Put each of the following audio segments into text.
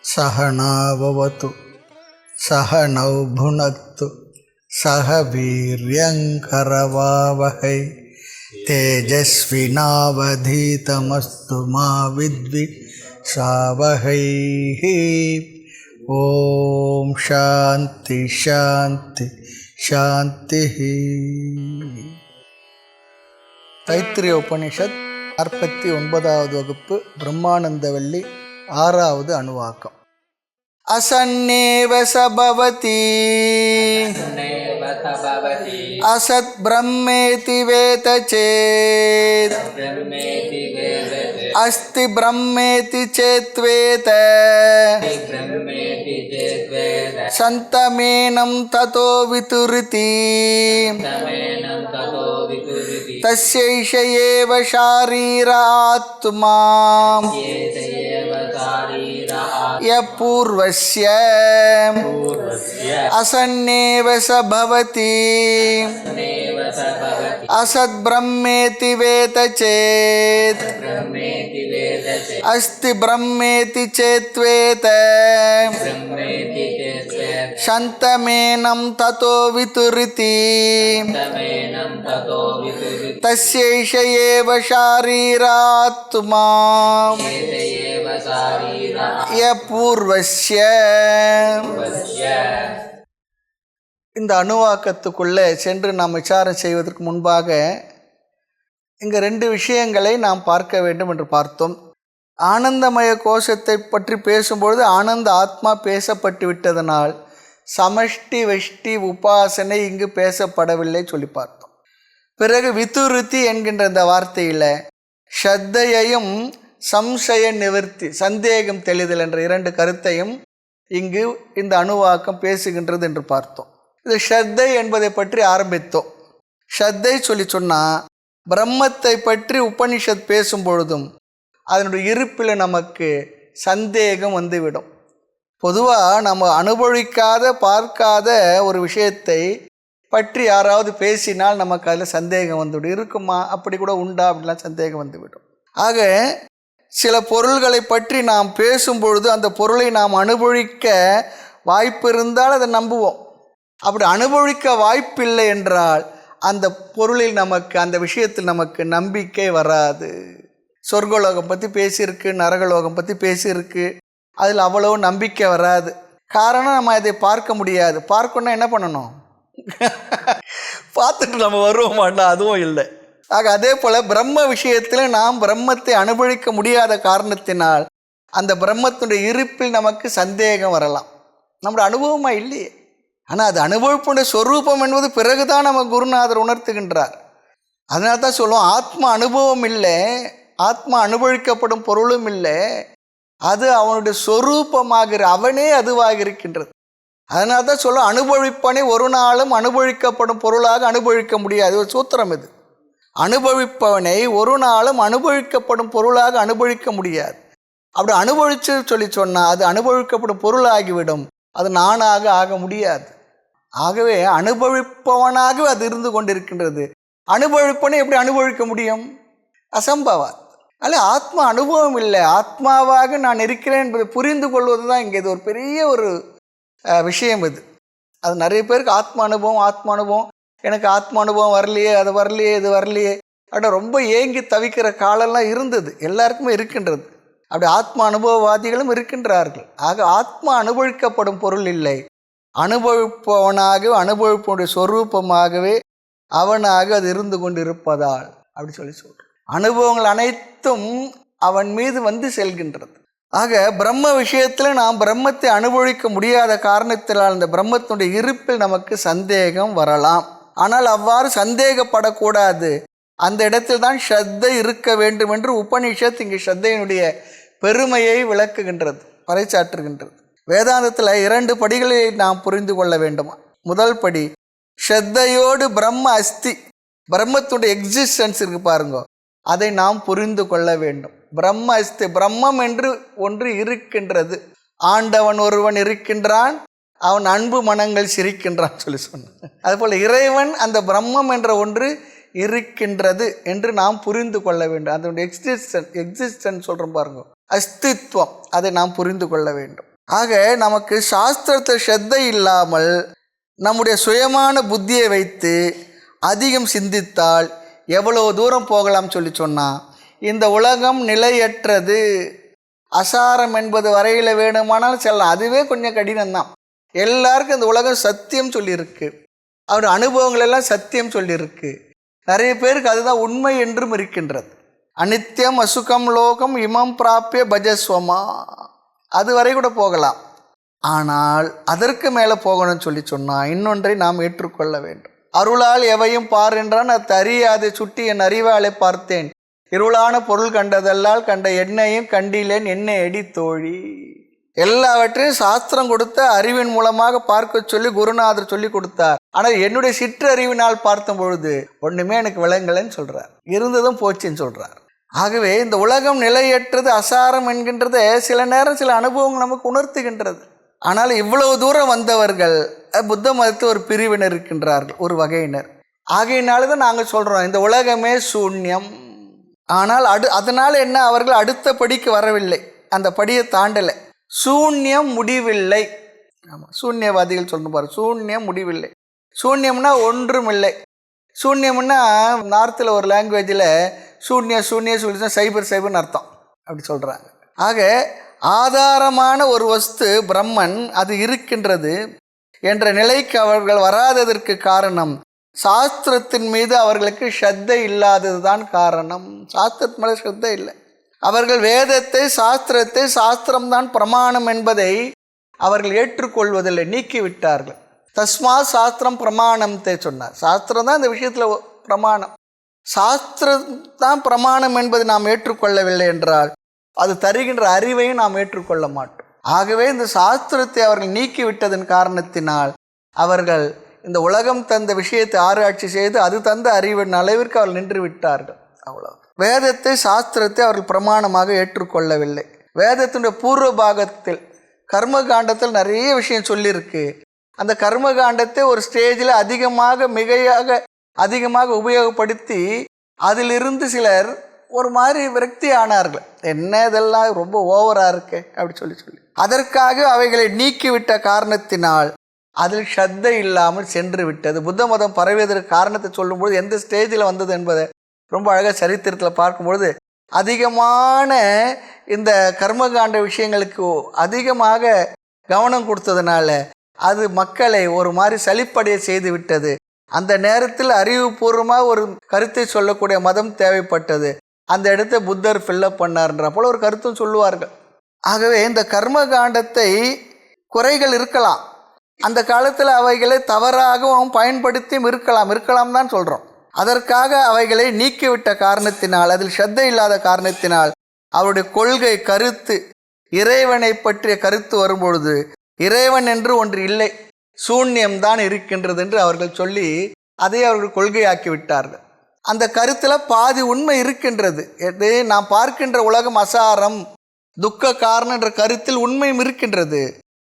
सहनाववतु सहनौ भुनक्तु सह वीर्यङ्करवावहै तेजस्विनावधीतमस्तु मा विद्विषावहै। ஓம் சாந்தி சாந்தி சாந்தி. தைத்திரிய உபனிஷத் 49வது வகுப்பு, பிரம்மானந்தவல்லி, 6வது அணுவாக்கம். அசன்னேவ சபவதி அசத் பிரம்மேதி வேத சேத் அஸ்தி பிரம்மேதி சேத்வேத சந்தமேனம் ததோ விதுரிதி தஸ்யைஷ ஏவ ஷாரீராத்மா யபூர்வஸ்ய அசன்னேவ சபவதி அசத் பிரம்மேதி வேத சேத் அஸ்தி பிரம்மேதி சேத்வேத சந்தமேனம் ததோ விதுரிதி தஸ்யைஷ ஏவ ஷாரீராத்மா யபூர்வஸ்ய. இந்த அணுவாக்கத்துக்குள்ளே சென்று நாம் விசாரம் செய்வதற்கு முன்பாக இங்கே 2 விஷயங்களை நாம் பார்க்க வேண்டும் என்று பார்த்தோம். ஆனந்தமய கோஷத்தை பற்றி பேசும்பொழுது ஆனந்த ஆத்மா பேசப்பட்டு விட்டதனால் சமஷ்டி வெஷ்டி உபாசனை இங்கு பேசப்படவில்லை சொல்லி பார்த்தோம். பிறகு விதுருத்தி என்கின்ற இந்த வார்த்தையில் ஸ்ரத்தையையும் சம்சய நிவர்த்தி, சந்தேகம் தெளிதல் என்ற 2 கருத்தையும் இங்கு இந்த அணுவாக்கம் பேசுகின்றது என்று பார்த்தோம். இது ஸ்ரத்தை என்பதை பற்றி ஆரம்பித்தோம். ஸ்ரத்தை சொல்லி சொன்னால் பிரம்மத்தை பற்றி உபனிஷத் பேசும் பொழுதும் அதனுடைய இருப்பில் நமக்கு சந்தேகம் வந்துவிடும். பொதுவாக நம்ம அனுபவிக்காத பார்க்காத ஒரு விஷயத்தை பற்றி யாராவது பேசினால் நமக்கு அதில் சந்தேகம் வந்துவிடும். இருக்குமா, அப்படி கூட உண்டா, அப்படிலாம் சந்தேகம் வந்துவிடும். ஆக சில பொருள்களை பற்றி நாம் பேசும்பொழுது அந்த பொருளை நாம் அனுபவிக்க வாய்ப்பு இருந்தால் அதை நம்புவோம். அப்படி அனுபவிக்க வாய்ப்பில்லை என்றால் அந்த பொருளில் நமக்கு, அந்த விஷயத்தில் நமக்கு நம்பிக்கை வராது. சொர்க்கலோகம் பற்றி பேசியிருக்கு, நரகலோகம் பற்றி பேசியிருக்கு, அதில் அவ்வளோ நம்பிக்கை வராது. காரணம், நம்ம அதை பார்க்க முடியாது. பார்க்கணுன்னா என்ன பண்ணணும்? பார்த்துட்டு நம்ம வருவோமாண்டா, அதுவும் இல்லை. ஆக அதே போல் பிரம்ம விஷயத்தில் நாம் பிரம்மத்தை அனுபவிக்க முடியாத காரணத்தினால் அந்த பிரம்மத்தினுடைய இருப்பில் நமக்கு சந்தேகம் வரலாம். நம்முடைய அனுபவமாக இல்லையே. ஆனால் அது அனுபவிப்புடைய சொரூபம் என்பது பிறகுதான் நம்ம குருநாதர் உணர்த்துகின்றார். அதனால தான் சொல்லுவோம், ஆத்மா அனுபவம் இல்லை, ஆத்மா அனுபவிக்கப்படும் பொருளும் இல்லை, அது அவனுடைய சொரூபமாக, அவனே அதுவாக இருக்கின்றது. அதனால தான் சொல்லுவோம், அனுபவிப்பனை ஒரு நாளும் அனுபவிக்கப்படும் பொருளாக அனுபவிக்க முடியாது. ஒரு சூத்திரம் இது. அனுபவிப்பவனை ஒரு நாளும் அனுபவிக்கப்படும் பொருளாக அனுபவிக்க முடியாது. அப்படி அனுபவிச்சு சொல்லி சொன்னால் அது அனுபவிக்கப்படும் பொருளாகிவிடும், அது நானாக ஆக முடியாது. ஆகவே அனுபவிப்பவனாக அது இருந்து கொண்டிருக்கின்றது. அனுபவிப்பனை எப்படி அனுபவிக்க முடியும்? அசம்பவம். அல்ல, ஆத்மா அனுபவம் இல்லை, ஆத்மாவாக நான் இருக்கிறேன் என்பதை புரிந்து கொள்வது தான் இங்கே இது ஒரு பெரிய ஒரு விஷயம். இது அது நிறைய பேருக்கு ஆத்மா அனுபவம், எனக்கு ஆத்மா அனுபவம் வரலையே, அது வரலையே, இது வரலையே அப்படின்னா ரொம்ப ஏங்கி தவிக்கிற காலம்லாம் இருந்தது, எல்லாருக்குமே இருக்கின்றது. அப்படி ஆத்மா அனுபவவாதிகளும் இருக்கின்றார்கள். ஆக ஆத்மா அனுபவிக்கப்படும் பொருள் இல்லை, அனுபவிப்பவனாக, அனுபவிப்பவனுடைய சொரூபமாகவே அவனாக அது இருந்து கொண்டு இருப்பதால் அப்படி சொல்லி சொல்கிறேன். அனுபவங்கள் அனைத்தும் அவன் மீது வந்து செல்கின்றது. ஆக பிரம்ம விஷயத்தில் நாம் பிரம்மத்தை அனுபவிக்க முடியாத காரணத்தினால் அந்த பிரம்மத்தினுடைய இருப்பில் நமக்கு சந்தேகம் வரலாம். ஆனால் அவ்வாறு சந்தேகப்படக்கூடாது. அந்த இடத்தில் தான் ஸ்ரத்தை இருக்க வேண்டும் என்று உபனிஷத் இங்கு ஸ்ரத்தையினுடைய பெருமையை விளக்குகின்றது, பறைசாற்றுகின்றது. வேதாந்தத்தில் 2 படிகளை நாம் புரிந்து கொள்ள வேண்டும். முதல் படி, ஸ்ரத்தையோடு பிரம்ம அஸ்தி, பிரம்மத்துடைய எக்ஸிஸ்டன்ஸ் இருக்கு பாருங்க, அதை நாம் புரிந்து கொள்ள வேண்டும். பிரம்ம அஸ்தி, பிரம்மம் என்று ஒன்று இருக்கின்றது, ஆண்டவன் ஒருவன் இருக்கின்றான், அவன் அன்பு மனங்கள் சிரிக்கின்றான் சொல்லி சொன்னான். அதுபோல் இறைவன், அந்த பிரம்மம் என்ற ஒன்று இருக்கின்றது என்று நாம் புரிந்து கொள்ள வேண்டும். அதனுடைய எக்ஸிஸ்டன்ஸ் சொல்கிறோம் பாருங்க, அஸ்தித்வம், அதை நாம் புரிந்து கொள்ள வேண்டும். ஆக நமக்கு சாஸ்திரத்தை ஸ்ரத்தை இல்லாமல் நம்முடைய சுயமான புத்தியை வைத்து அதிகம் சிந்தித்தால் எவ்வளோ தூரம் போகலாம் சொன்னால், இந்த உலகம் நிலையற்றது, அசாரம் என்பது வரையில் வேணுமானால் செல்லலாம். அதுவே கொஞ்சம் கடினம்தான். எல்லாருக்கும் இந்த உலகம் சத்தியம் சொல்லியிருக்கு, அவருடைய அனுபவங்கள் எல்லாம் சத்தியம் சொல்லியிருக்கு. நிறைய பேருக்கு அதுதான் உண்மை என்றும் இருக்கின்றது. அனித்யம் அசுகம் லோகம் இமம் பிராப்பிய பஜஸ்வமா, அது வரை கூட போகலாம். ஆனால் அதற்கு மேலே போகணும்னு சொன்னால் இன்னொன்றை நாம் ஏற்றுக்கொள்ள வேண்டும். அருளால் எவையும் பார் என்றான், அது அறியாது சுட்டி என் அறிவாலை பார்த்தேன், இருளான பொருள் கண்டதல்லால் கண்ட எண்ணெயும் கண்டிலேன் என்னை எடி தோழி. எல்லாவற்றையும் சாஸ்திரம் கொடுத்த அறிவின் மூலமாக பார்க்க சொல்லி குருநாதர் சொல்லி கொடுத்தார். ஆனால் என்னுடைய சிற்றறிவினால் பார்த்த பொழுது ஒன்றுமே எனக்கு விளங்கலைன்னு சொல்கிறார், இருந்ததும் போச்சுன்னு சொல்கிறார். ஆகவே இந்த உலகம் நிலையற்றது, அசாரம் என்கின்றதை சில நேரம் சில அனுபவங்கள் நமக்கு உணர்த்துகின்றது. ஆனால் இவ்வளவு தூரம் வந்தவர்கள் புத்த மதத்து ஒரு பிரிவினர் இருக்கின்றார்கள், ஒரு வகையினர். ஆகையினால தான் நாங்கள் சொல்கிறோம் இந்த உலகமே சூன்யம். ஆனால் அதனால் என்ன, அவர்கள் அடுத்த படிக்கு வரவில்லை, அந்த படியை தாண்டலை. சூன்யம் முடிவில்லை. ஆமாம், சூன்யவாதிகள் சொல்லணும் பாரு, சூன்யம் முடிவில்லை. சூன்யம்னா ஒன்றும் இல்லை. சூன்யம்னா நார்த்தில் ஒரு லாங்குவேஜில் சூன்யம் சைபர்னு அர்த்தம், அப்படி சொல்கிறாங்க. ஆக ஆதாரமான ஒரு வஸ்து பிரம்மன் அது இருக்கின்றது என்ற நிலைக்கு அவர்கள் வராததற்கு காரணம் சாஸ்திரத்தின் மீது அவர்களுக்கு ஸ்ரத்தை இல்லாதது தான் காரணம். சாஸ்திரத்தின் மேலே ஸ்ரத்தை இல்லை. அவர்கள் வேதத்தை சாஸ்திரத்தை சாஸ்திரம்தான் பிரமாணம் என்பதை அவர்கள் ஏற்றுக்கொள்வதில்லை, நீக்கிவிட்டார்கள். தஸ்மா சாஸ்திரம் பிரமாணத்தை சொன்னார். சாஸ்திரம் தான் இந்த விஷயத்தில் பிரமாணம். சாஸ்திரம் தான் பிரமாணம் என்பதை நாம் ஏற்றுக்கொள்ளவில்லை என்றால் அது தருகின்ற அறிவையும் நாம் ஏற்றுக்கொள்ள மாட்டோம். ஆகவே இந்த சாஸ்திரத்தை அவர்கள் நீக்கிவிட்டதன் காரணத்தினால் அவர்கள் இந்த உலகம் தந்த விஷயத்தை ஆராய்ச்சி செய்து அது தந்த அறிவின் அளவிற்கு அவர்கள் நின்று விட்டார்கள். அவ்வளோ. வேதத்தை சாஸ்திரத்தை அவர்கள் பிரமாணமாக ஏற்றுக்கொள்ளவில்லை. வேதத்தினுடைய பூர்வ பாகத்தில் கர்மகாண்டத்தில் நிறைய விஷயம் சொல்லியிருக்கு. அந்த கர்மகாண்டத்தை ஒரு ஸ்டேஜில் அதிகமாக உபயோகப்படுத்தி அதிலிருந்து சிலர் ஒரு மாதிரி விரக்தி ஆனார்கள். என்ன இதெல்லாம் ரொம்ப ஓவராக இருக்கு அப்படி சொல்லி அதற்காக அவைகளை நீக்கிவிட்ட காரணத்தினால் அதில் ஸ்ரத்தை இல்லாமல் சென்று விட்டது. புத்த மதம் பரவியதற்கு காரணத்தை சொல்லும்போது எந்த ஸ்டேஜில் வந்தது என்பதை ரொம்ப அழகாக சரித்திரத்தில் பார்க்கும்பொழுது அதிகமான இந்த கர்மகாண்ட விஷயங்களுக்கு அதிகமாக கவனம் கொடுத்ததுனால அது மக்களை ஒரு மாதிரி சலிப்படைய செய்து விட்டது. அந்த நேரத்தில் அறிவுபூர்வமாக ஒரு கருத்தை சொல்லக்கூடிய மதம் தேவைப்பட்டது. அந்த இடத்தை புத்தர் ஃபில்லப் பண்ணார்ன்ற போல ஒரு கருத்தும் சொல்லுவார்கள். ஆகவே இந்த கர்மகாண்டத்தை குறைகள் இருக்கலாம், அந்த காலத்தில் அவைகளை தவறாகவும் பயன்படுத்தியும் இருக்கலாம் தான் சொல்கிறோம். அதற்காக அவைகளை நீக்கிவிட்ட காரணத்தினால், அதில் ஸ்ரத்தை இல்லாத காரணத்தினால் அவருடைய கொள்கை கருத்து இறைவனை பற்றிய கருத்து வரும்பொழுது இறைவன் என்று ஒன்று இல்லை, சூன்யம்தான் இருக்கின்றது என்று அவர்கள் சொல்லி அதை அவர்கள் கொள்கையாக்கி விட்டார்கள். அந்த கருத்தில் பாதி உண்மை இருக்கின்றது. எது, நாம் பார்க்கின்ற உலகம் அசாரம் துக்க காரணம் என்ற கருத்தில் உண்மையும் இருக்கின்றது.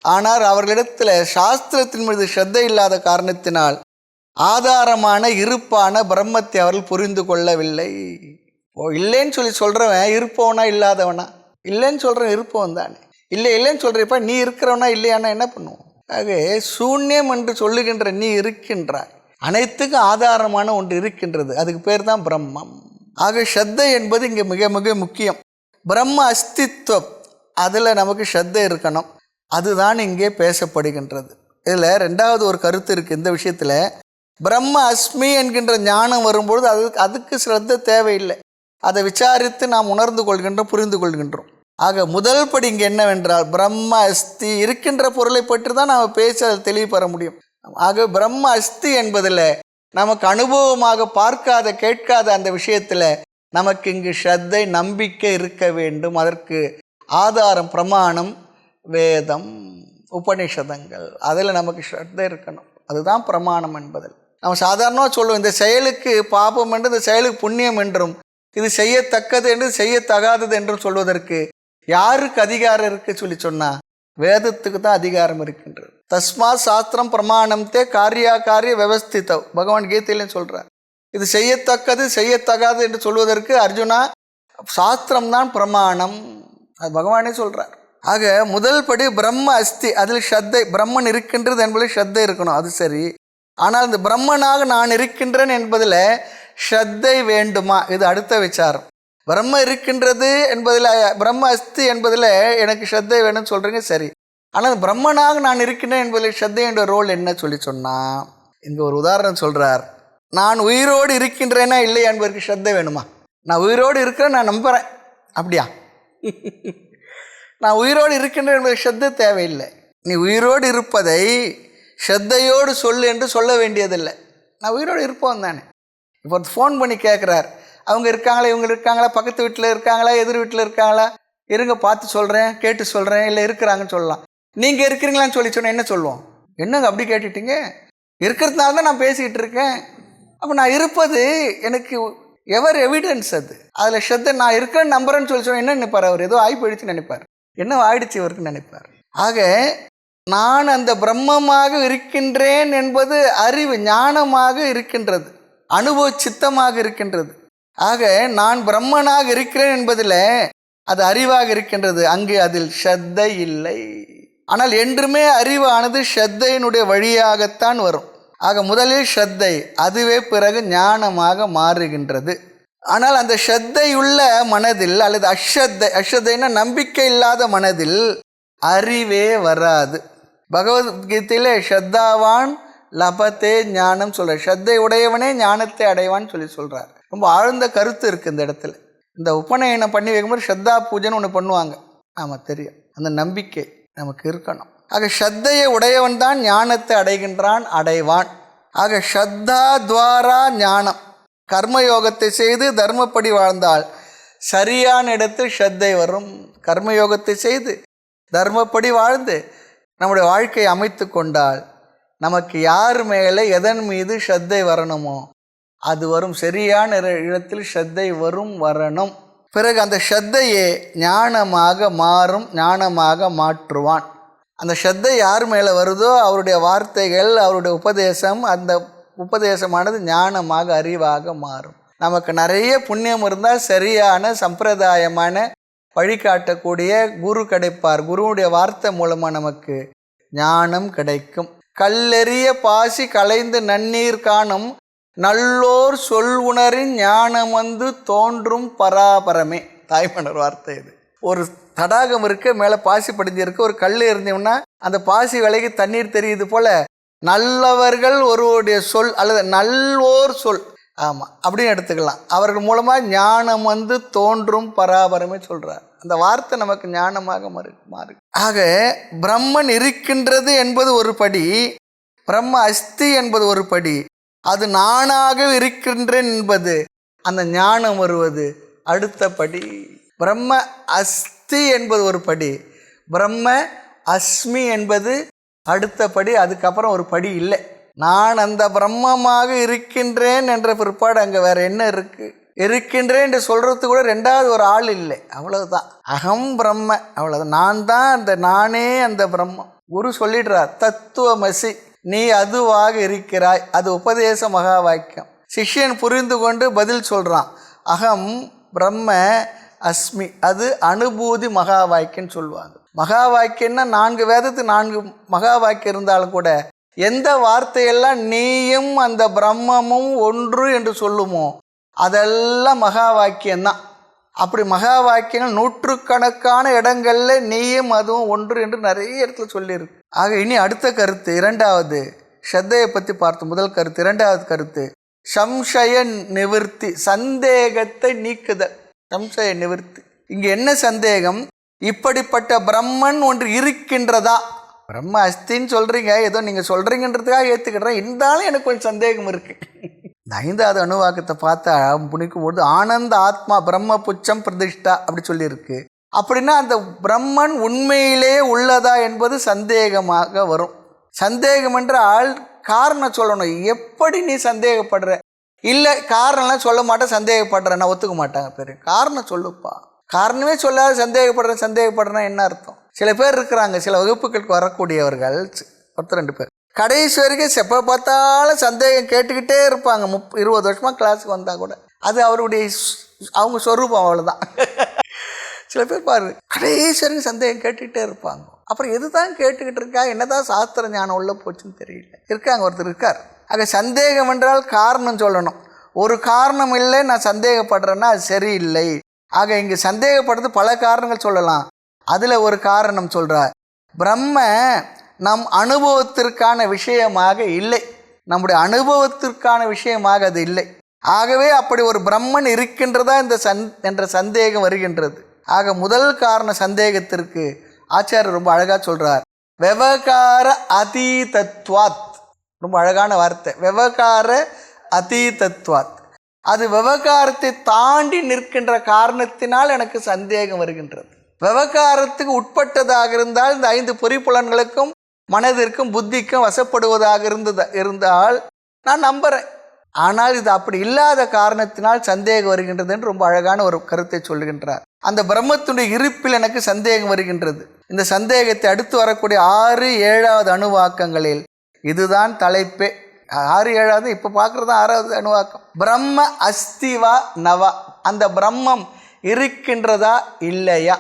ஆனால் அவர்களிடத்தில் சாஸ்திரத்தின் மீது ஸ்ரத்தை இல்லாத காரணத்தினால் ஆதாரமான இருப்பான பிரம்மத்தை அவர்கள் புரிந்து கொள்ளவில்லை. இல்லைன்னு சொல்கிறவன் இருப்பவனா இல்லாதவனா? இல்லைன்னு சொல்கிறவன் இருப்பவன் தானே. இல்லைன்னு சொல்கிறப்ப நீ இருக்கிறவனா இல்லையானா என்ன பண்ணுவோம்? ஆக சூன்யம் என்று சொல்லுகின்ற நீ இருக்கின்றாய், அனைத்துக்கும் ஆதாரமான ஒன்று இருக்கின்றது, அதுக்கு பேர் தான் பிரம்மம். ஆக ஸ்ரத்தை என்பது இங்கே மிக மிக முக்கியம். பிரம்ம அஸ்தித்வம், அதில் நமக்கு ஸ்ரத்தை இருக்கணும், அதுதான் இங்கே பேசப்படுகின்றது. இதில் ரெண்டாவது ஒரு கருத்து இருக்குது இந்த விஷயத்தில். பிரம்ம அஸ்மி என்கின்ற ஞானம் வரும்பொழுது அதுக்கு ஸ்ரத்தை தேவையில்லை, அதை விசாரித்து நாம் உணர்ந்து கொள்கின்றோம், புரிந்து கொள்கின்றோம். ஆக முதல் படி இங்கே என்னவென்றால் பிரம்ம அஸ்தி, இருக்கின்ற பொருளை பற்றி தான் நாம் பேச அதை தெளிவு பெற முடியும். ஆக பிரம்ம அஸ்தி என்பதில் நமக்கு அனுபவமாக பார்க்காத கேட்காத அந்த விஷயத்தில் நமக்கு இங்கு ஸ்ரத்தை நம்பிக்கை இருக்க வேண்டும். அதற்கு ஆதாரம் பிரமாணம் வேதம் உபநிஷதங்கள், அதில் நமக்கு ஸ்ரத்தை இருக்கணும், அதுதான் பிரமாணம் என்பதில். நம்ம சாதாரணமாக சொல்லுவோம் இந்த செயலுக்கு பாபம் என்று இந்த செயலுக்கு புண்ணியம் என்றும் இது செய்யத்தக்கது என்று செய்யத்தகாதது என்றும் சொல்வதற்கு யாருக்கு அதிகாரம் இருக்கு சொன்னால் வேதத்துக்கு தான் அதிகாரம் இருக்கின்றது. தஸ்மா சாஸ்திரம் பிரமாணம் தே காரியா காரிய விவஸ்திதம், பகவான் கீதையிலும் சொல்கிறார். இது செய்யத்தக்கது செய்யத்தகாது என்று சொல்வதற்கு அர்ஜுனா சாஸ்திரம்தான் பிரமாணம். அது பகவானே சொல்கிறார். ஆக முதல் படி பிரம்ம அஸ்தி, அதில் ஸ்ரத்தை, பிரம்மன் இருக்கின்றது என்பதில் ஸ்ரத்தை இருக்கணும், அது சரி. ஆனால் இந்த பிரம்மனாக நான் இருக்கின்றேன் என்பதில் ஸ்ரத்தை வேண்டுமா, இது அடுத்த விசாரம். பிரம்ம இருக்கின்றது என்பதில், பிரம்ம அஸ்தி என்பதில் எனக்கு ஸ்ரத்தை வேணும்னு சொல்கிறீங்க, சரி. ஆனால் பிரம்மனாக நான் இருக்கின்றேன் என்பதில் ஸ்ரத்தையோட ரோல் என்ன சொல்லி சொன்னால், இங்கே ஒரு உதாரணம் சொல்கிறார். நான் உயிரோடு இருக்கின்றேனா இல்லையா என்பதற்கு ஸ்ரத்தை வேணுமா? நான் உயிரோடு இருக்கிறேன், நான் நம்புகிறேன், அப்படியா? நான் உயிரோடு இருக்கின்றேன் என்பது ஸ்ரத்தை தேவையில்லை. நீ உயிரோடு இருப்பதை ஸ்ரத்தையோடு சொல்லு என்று சொல்ல வேண்டியதில்லை. நான் உயிரோடு இருப்போம் தானே. இப்போ ஃபோன் பண்ணி கேட்குறார், அவங்க இருக்காங்களா, இவங்க இருக்காங்களா, பக்கத்து வீட்டில் இருக்காங்களா, எதிர் வீட்டில் இருக்காங்களா, இருங்க பார்த்து சொல்கிறேன், கேட்டு சொல்கிறேன், இல்லை இருக்கிறாங்கன்னு சொல்லலாம். நீங்கள் இருக்கிறீங்களான்னு சொல்லி சொன்னால் என்ன சொல்லுவோம்? என்னங்க அப்படி கேட்டுட்டீங்க? இருக்கிறதுனால தான் நான் பேசிக்கிட்டு இருக்கேன். அப்போ நான் இருப்பது எனக்கு எவர் எவிடன்ஸ், அது அதில் ஸ்ரத்தை. நான் இருக்கிறேன்னு நம்புறேன்னு சொல்லி சொன்னால் என்ன நினைப்பார்? அவர் ஏதோ ஆகி போயிடுச்சு நினைப்பார், என்ன ஆயிடுச்சு இவருக்கு நினைப்பார். ஆக நான் அந்த பிரம்மமாக இருக்கின்றேன் என்பது அறிவு ஞானமாக இருக்கின்றது, அனுபவ சித்தமாக இருக்கின்றது. ஆக நான் பிரம்மனாக இருக்கிறேன் என்பதில் அது அறிவாக இருக்கின்றது, அங்கு அதில் ஸ்ரத்தை இல்லை. ஆனால் என்றுமே அறிவானது ஸ்ரத்தையினுடைய வழியாகத்தான் வரும். ஆக முதலில் ஸ்ரத்தை, அதுவே பிறகு ஞானமாக மாறுகின்றது. ஆனால் அந்த ஸ்ரத்தையுள்ள மனதில் அல்லது அஸ்ரத்தைன்னா நம்பிக்கை இல்லாத மனதில் அறிவே வராது. பகவத்கீதையில் ஸ்ரத்தாவான் லபத்தே ஞானம் சொல்கிறார். ஸ்ரத்தை உடையவனே ஞானத்தை அடைவான்னு சொல்லி சொல்கிறார். ரொம்ப ஆழ்ந்த கருத்து இருக்குது இந்த இடத்துல. இந்த உபநயனம் பண்ணி வைக்கும்போது ஸ்ரத்தா பூஜைன்னு ஒன்று பண்ணுவாங்க, ஆமாம் தெரியும். அந்த நம்பிக்கை நமக்கு இருக்கணும். ஆக ஸ்ரத்தையை உடையவன் தான் ஞானத்தை அடைகின்றான், அடைவான். ஆக ஸ்ரத்தா துவாரா ஞானம். கர்மயோகத்தை செய்து தர்மப்படி வாழ்ந்தால் சரியான இடத்தில் ஸ்ரத்தை வரும். கர்மயோகத்தை செய்து தர்மப்படி வாழ்ந்து நம்முடைய வாழ்க்கையை அமைத்து கொண்டால் நமக்கு யார் மேலே எதன் மீது ஸ்ரத்தை வரணுமோ அது வரும். சரியான இடத்தில் ஸ்ரத்தை வரும், வரணும். பிறகு அந்த ஸ்ரத்தையே ஞானமாக மாறும், ஞானமாக மாற்றுவான். அந்த ஸ்ரத்தை யார் மேலே வருதோ அவருடைய வார்த்தைகள், அவருடைய உபதேசம், அந்த உபதேசமானது ஞானமாக அறிவாக மாறும். நமக்கு நிறைய புண்ணியம் இருந்தால் சரியான சம்பிரதாயமான வழிகாட்டக்கூடிய குரு கிடைப்பார். குருவுடைய வார்த்தை மூலமாக நமக்கு ஞானம் கிடைக்கும். கல்லெறிய பாசி கலைந்து நன்னீர் காணும் நல்லோர் சொல் உணரின் ஞானம் வந்து தோன்றும் பராபரமே. தாய்மன்னர் வார்த்தை இது. ஒரு தடாகம் இருக்கு, மேலே பாசி படிஞ்சிருக்கு, ஒரு கல் எறிஞ்சோம்னா அந்த பாசி விலைக்கு தண்ணீர் தெரியுது போல நல்லவர்கள் ஒருவருடைய சொல் அல்லது நல்லோர் சொல், ஆமாம் அப்படின்னு எடுத்துக்கலாம். அவர்கள் மூலமாக ஞானம் வந்து தோன்றும் பராபரமே சொல்கிறார். அந்த வார்த்தை நமக்கு ஞானமாக மாறு. ஆக பிரம்மன் இருக்கின்றது என்பது ஒரு படி, பிரம்ம அஸ்தி என்பது ஒரு படி, அது நானாக இருக்கின்றேன் என்பது அந்த ஞானம் வருவது அடுத்த படி. பிரம்ம அஸ்தி என்பது ஒரு படி, பிரம்ம அஸ்மி என்பது அடுத்த படி. அதுக்கப்புறம் ஒரு படி இல்லை. நான் அந்த பிரம்மமாக இருக்கின்றேன் என்ற பிற்பாடு அங்கே வேற என்ன இருக்குது? இருக்கின்றேன் என்று சொல்கிறதுக்கு கூட ரெண்டாவது ஒரு ஆள் இல்லை, அவ்வளவுதான். அகம் பிரம்ம, அவ்வளோதான். நான் தான் அந்த நானே அந்த பிரம்மம். குரு சொல்லிடுறார், தத்துவமசி, நீ அதுவாக இருக்கிறாய். அது உபதேச மகா வாக்கியம். சிஷ்யன் புரிந்து கொண்டு பதில் சொல்கிறான், அகம் பிரம்ம அஸ்மி, அது அனுபூதி மகா வாக்கியன்னு சொல்லுவாங்க. மகா வாக்கியம்னா 4 வேதத்து 4 மகா வாக்கியம் இருந்தாலும் கூட எந்த வார்த்தையெல்லாம் நீயும் அந்த பிரம்மமும் ஒன்று என்று சொல்லுமோ அதெல்லாம் மகா வாக்கியம்தான். அப்படி மகா வாக்கியங்கள் நூற்றுக்கணக்கான இடங்களில் நீயும் அதுவும் ஒன்று என்று நிறைய இடத்துல சொல்லியிருக்கு. ஆக இனி அடுத்த கருத்து, இரண்டாவது ஸ்ரத்தையை பற்றி பார்த்து முதல் கருத்து. இரண்டாவது கருத்து சம்சய நிவர்த்தி, சந்தேகத்தை நீக்குதல். சம்சய நிவர்த்தி. இங்கே என்ன சந்தேகம்? இப்படிப்பட்ட பிரம்மன் ஒன்று இருக்கின்றதா? பிரம்ம அஸ்தின்னு சொல்கிறீங்க, ஏதோ நீங்கள் சொல்கிறீங்கன்றதுக்காக ஏற்றுக்கிடுறேன், இருந்தாலும் எனக்கு கொஞ்சம் சந்தேகம் இருக்குது. இந்த 5வது அணுவாக்கத்தை பார்த்தா புனிக்கும்போது ஆனந்த ஆத்மா பிரம்ம புச்சம் பிரதிஷ்டா அப்படி சொல்லியிருக்கு. அப்படின்னா அந்த பிரம்மன் உண்மையிலே உள்ளதா என்பது சந்தேகமாக வரும். சந்தேகம் என்றால் காரணம் சொல்லணும். எப்படி நீ சந்தேகப்படுற? இல்லை காரணம்லாம் சொல்ல மாட்டேன், சந்தேகப்படுறேன், நான் ஒத்துக்க மாட்டாங்க. பேர் காரணம் சொல்லுப்பா. காரணமே சொல்லாத சந்தேகப்படுறேன்னா என்ன அர்த்தம்? சில பேர் இருக்கிறாங்க, சில வகுப்புகளுக்கு வரக்கூடியவர்கள், 10-2 பேர் கடைசி வரைக்கும் எப்போ பார்த்தாலும் சந்தேகம் கேட்டுக்கிட்டே இருப்பாங்க. 20 வருஷமாக கிளாஸுக்கு வந்தால் கூட அது அவருடைய அவங்க சொரூபம், அவ்வளோதான். சில பேர் பாரு கடைசி வரைக்கும் சந்தேகம் கேட்டுக்கிட்டே இருப்பாங்க. அப்புறம் எது தான் கேட்டுக்கிட்டு இருக்கா, என்னதான் சாஸ்திர ஞானம் உள்ள போச்சுன்னு தெரியல. இருக்காங்க, ஒருத்தர் இருக்கார். ஆக சந்தேகம் என்றால் காரணம் சொல்லணும். ஒரு காரணம் இல்லை நான் சந்தேகப்படுறேன்னா அது சரியில்லை. ஆக இங்கே சந்தேகப்படுறது பல காரணங்கள் சொல்லலாம். அதில் ஒரு காரணம் சொல்கிறார், பிரம்ம நம் அனுபவத்திற்கான விஷயமாக இல்லை, நம்முடைய அனுபவத்திற்கான விஷயமாக அது இல்லை. ஆகவே அப்படி ஒரு பிரம்மன் இருக்கின்றதா என்ற சந்தேகம் வருகின்றது. ஆக முதல் காரண சந்தேகத்திற்கு ஆச்சாரியர் ரொம்ப அழகாக சொல்கிறார், விவகார அதீதத்வாத். ரொம்ப அழகான வார்த்தை, விவகார அதீதத்வாத். அது விவகாரத்தை தாண்டி நிற்கின்ற காரணத்தினால் எனக்கு சந்தேகம் வருகின்றது. விவகாரத்துக்கு உட்பட்டதாக இருந்தால் இந்த 5 பொறிப்புலன்களுக்கும் மனதிற்கும் புத்திக்கும் வசப்படுவதாக இருந்தால் நான் நம்புகிறேன். ஆனால் இது அப்படி இல்லாத காரணத்தினால் சந்தேகம் வருகின்றது என்று ரொம்ப அழகான ஒரு கருத்தை சொல்லுகின்றார். அந்த பிரம்மத்துடைய இருப்பில் எனக்கு சந்தேகம் வருகின்றது. இந்த சந்தேகத்தை அடுத்து வரக்கூடிய 6, 7வது அணுவாக்கங்களில் இதுதான் தலைப்பே. 6, 7வது இப்போ பார்க்குறது 6வது அணுவாக்கம். பிரம்ம அஸ்திவா நவா, அந்த பிரம்மம் இருக்கின்றதா இல்லையா.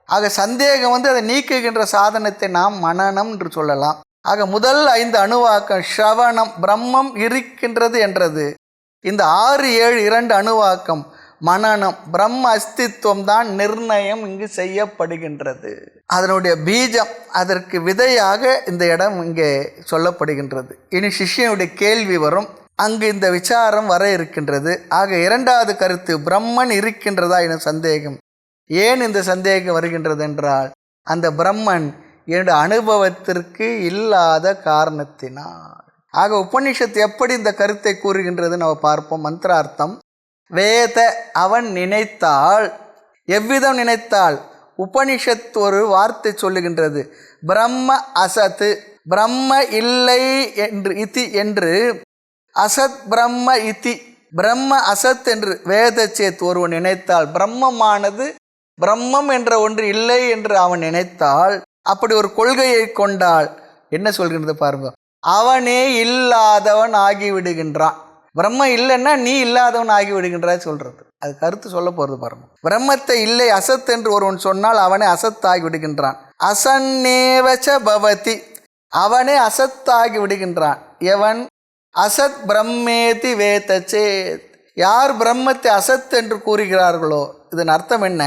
ஆக சந்தேகம் அதை நீக்குகின்ற சாதனத்தை நாம் மனனம் என்று சொல்லலாம். ஆக முதல் 5 அணுவாக்கம் ஸ்ரவணம், பிரம்மம் இருக்கின்றது என்றது. இந்த 6, 7 2 அணுவாக்கம் மனனம், பிரம்ம அஸ்தித்வம் தான் நிர்ணயம் இங்கு செய்யப்படுகின்றது. அதனுடைய பீஜம், அதற்கு விதையாக இந்த இடம் இங்கே சொல்லப்படுகின்றது. இனி சிஷ்யனுடைய கேள்வி வரும், அங்கு இந்த விசாரம் வர இருக்கின்றது. ஆக 2வது கருத்து, பிரம்மன் இருக்கின்றதா என சந்தேகம். ஏன் இந்த சந்தேகம் வருகின்றது என்றால் அந்த பிரம்மன் என்னுடைய அனுபவத்திற்கு இல்லாத காரணத்தினால். ஆக உபநிஷத்து எப்படி இந்த கருத்தை கூறுகின்றது நம்ம பார்ப்போம். மந்திரார்த்தம், வேத அவன் நினைத்தால், எவ்விதம் நினைத்தால், உபனிஷத் ஒரு வார்த்தை சொல்லுகின்றது, பிரம்ம அசத்து, பிரம்ம இல்லை என்று இதி என்று, அசத் பிரம்ம இதி, பிரம்ம அசத் என்று வேத சேத் ஒருவன் நினைத்தால், பிரம்மமானது பிரம்மம் என்ற ஒன்று இல்லை என்று அவன் நினைத்தால், அப்படி ஒரு கொள்கையை கொண்டால் என்ன சொல்கின்றது பாருங்க, அவனே இல்லாதவன் ஆகிவிடுகின்றான். பிரம்ம இல்லைன்னா நீ இல்லாதவன் ஆகிவிடுகின்றாய் சொல்றது. அது கருத்து சொல்ல போகிறது பாருங்க. பிரம்மத்தை இல்லை அசத் என்று ஒருவன் சொன்னால் அவனே அசத்தாகி விடுகின்றான். அசன்னேவச்ச பவதி, அவனே அசத்தாகி விடுகின்றான். எவன் அசத் பிரம்மேதி வேதச்சேத், யார் பிரம்மத்தை அசத் என்று கூறுகிறார்களோ, இதன் அர்த்தம் என்ன,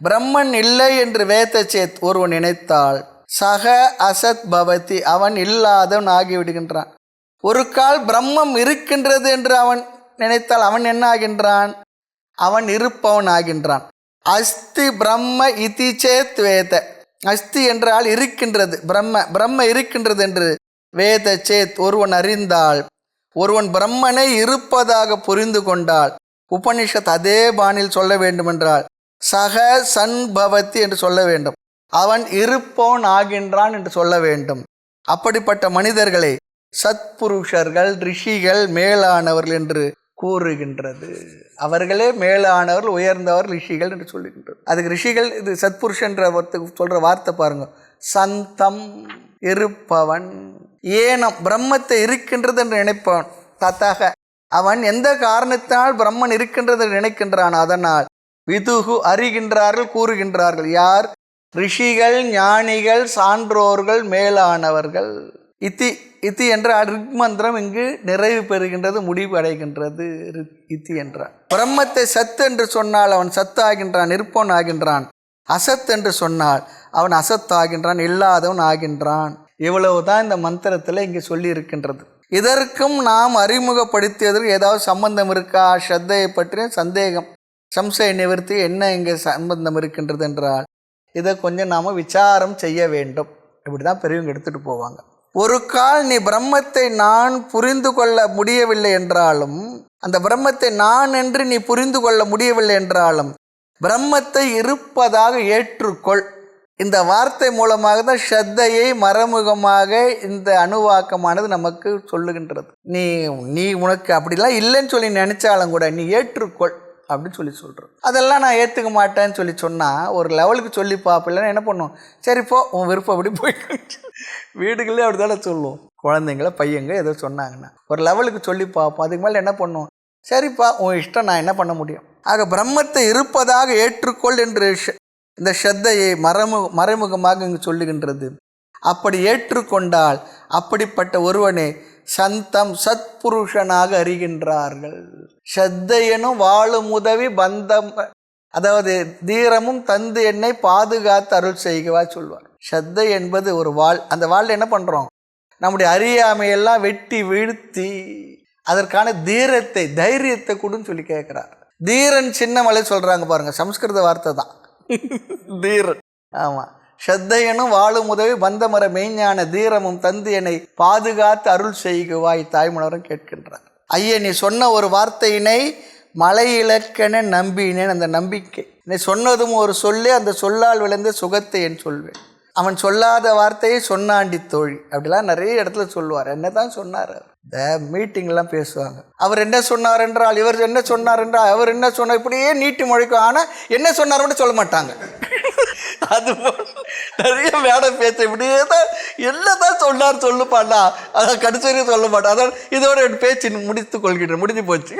பிரம்மன் இல்லை என்று வேதச்சேத் ஒருவன் நினைத்தால் சக அசத் பவதி, அவன் இல்லாதவன் ஆகிவிடுகின்றான். ஒரு கால் பிரம்மம் இருக்கின்றது என்று அவன் நினைத்தால் அவன் என்ன ஆகின்றான், அவன் இருப்பவன் ஆகின்றான். அஸ்தி பிரம்ம இதி சேத் வேத, அஸ்தி என்றால் இருக்கின்றது, பிரம்ம இருக்கின்றது என்று வேத சேத் ஒருவன் அறிந்தால், ஒருவன் பிரம்மனை இருப்பதாக புரிந்து கொண்டால், உபனிஷத் அதே பாணியில் சொல்ல வேண்டுமென்றால் சக சன்பவதி என்று சொல்ல வேண்டும், அவன் இருப்பவன் ஆகின்றான் என்று சொல்ல வேண்டும். அப்படிப்பட்ட மனிதர்களை சத்புருஷர்கள், ரிஷிகள், மேலானவர்கள் என்று கூறுகின்றது. அவர்களே மேலானவர்கள், உயர்ந்தவர் ரிஷிகள் என்று சொல்லுகின்றது. அதுக்கு ரிஷிகள், இது சத்புருஷன்ற சொல்கிற வார்த்தை பாருங்க, சந்தம் இருப்பவன், ஏனம் பிரம்மத்தை இருக்கின்றது என்று நினைப்பவன், தத்தக அவன் எந்த காரணத்தினால் பிரம்மன் இருக்கின்றது என்று நினைக்கின்றான், அதனால் விதுகு அறிகின்றார்கள், கூறுகின்றார்கள். யார், ரிஷிகள், ஞானிகள், சான்றோர்கள், மேலானவர்கள். இத்தி இத்தி என்ற ரிக்மந்திரம் இங்கு நிறைவு பெறுகின்றது, முடிவு அடைகின்றது. இத்தி என்றார். பிரம்மத்தை சத்து என்று சொன்னால் அவன் சத்தாகின்றான், இருப்பவன் ஆகின்றான். அசத் என்று சொன்னால் அவன் அசத்தாகின்றான், இல்லாதவன் ஆகின்றான். இவ்வளவுதான் இந்த மந்திரத்தில் இங்கே சொல்லி இருக்கின்றது. இதற்கும் நாம் அறிமுகப்படுத்தியதற்கு ஏதாவது சம்பந்தம் இருக்கா, ஸ்ரத்தையை பற்றிய சந்தேகம், சம்சய நிவர்த்தி என்ன இங்கே சம்பந்தம் இருக்கின்றது என்றால் இதை கொஞ்சம் நாம் விசாரம் செய்ய வேண்டும். இப்படி தான் பெரியவங்க எடுத்துகிட்டு போவாங்க. ஒரு கால் நீ பிரம்மத்தை நான் புரிந்து கொள்ள முடியவில்லை என்றாலும், அந்த பிரம்மத்தை நான் என்று நீ புரிந்து கொள்ள முடியவில்லை என்றாலும், பிரம்மத்தை இருப்பதாக ஏற்றுக்கொள். இந்த வார்த்தை மூலமாக தான் ஸ்ரத்தையை மறைமுகமாக இந்த அணுவாக்கமானது நமக்கு சொல்லுகின்றது. நீ உனக்கு அப்படிலாம் இல்லைன்னு சொல்லி நினைச்சாலும் கூட நீ ஏற்றுக்கொள் அப்படின்னு சொல்லி சொல்கிறோம். அதெல்லாம் நான் ஏற்றுக்க மாட்டேன்னு சொல்லி சொன்னால் ஒரு லெவலுக்கு சொல்லி பார்ப்பலன்னு என்ன பண்ணுவோம், சரிப்போ உன் விருப்பம் அப்படி போயிட்டு வீடுகளே அப்படி தானே சொல்லுவோம். குழந்தைங்கள பையங்க ஏதோ சொன்னாங்கன்னா ஒரு லெவலுக்கு சொல்லி பார்ப்போம். அதுக்கு மேலே என்ன பண்ணுவோம், சரிப்பா உன் இஷ்டம், நான் என்ன பண்ண முடியும். ஆக பிரம்மத்தை இருப்பதாக ஏற்றுக்கொள் என்று இந்த ஸ்ரத்தையை மறைமுகமாக இங்கு சொல்லுகின்றது. அப்படி ஏற்றுக்கொண்டால் அப்படிப்பட்ட ஒருவனை சந்தம் சத்புருஷனாக அறிகின்றார்கள். ஸ்ரத்தையனும் வாழும் உதவி பந்தம், அதாவது தீரமும் தந்து என்னை பாதுகாத்து அருள் செய்கவா சொல்வார். ஸ்ரத்தை என்பது ஒரு வாள். அந்த வாள் என்ன பண்ணுறோம், நம்முடைய அறியாமையெல்லாம் வெட்டி வீழ்த்தி அதற்கான தீரத்தை தைரியத்தை கூடன்னு சொல்லி கேட்குறார். தீரன் சின்ன மலை சொல்கிறாங்க பாருங்கள், சம்ஸ்கிருத வார்த்தை தான் தீரன். ஆமாம், ஸ்ரத்தையனும் வாழும் உதவி பந்தமர மெய்ஞான தீரமும் தந்து என்னை பாதுகாத்து அருள் செய்குவாய் தாய்மலரும் கேட்கின்றார். ஐயா நீ சொன்ன ஒரு வார்த்தையினை மலை இலக்கென நம்பினேன். அந்த நம்பிக்கை நீ சொன்னதும் ஒரு சொல்லி, அந்த சொல்லால் விளைந்த சுகத்தை என் சொல்வேன். அவன் சொல்லாத வார்த்தையை சொன்னாண்டி தோழி அப்படிலாம் நிறைய இடத்துல சொல்லுவார். என்ன தான் சொன்னார், இந்த மீட்டிங்லாம் பேசுவாங்க. அவர் என்ன சொன்னார் என்றால், இவர் என்ன சொன்னார் என்றால், அவர் என்ன சொன்னார், இப்படியே நீட்டி முழைக்கும். ஆனால் என்ன சொன்னார் மட்டும் சொல்ல மாட்டாங்க. அது நிறைய மேடம் பேச இப்படியே தான் எல்லாம் தான் சொன்னார் சொல்லுப்பாண்டா, அதான் கடைசி வரையும் சொல்ல மாட்டான். அதான் இதோட என் பேச்சு முடிஞ்சு போச்சு.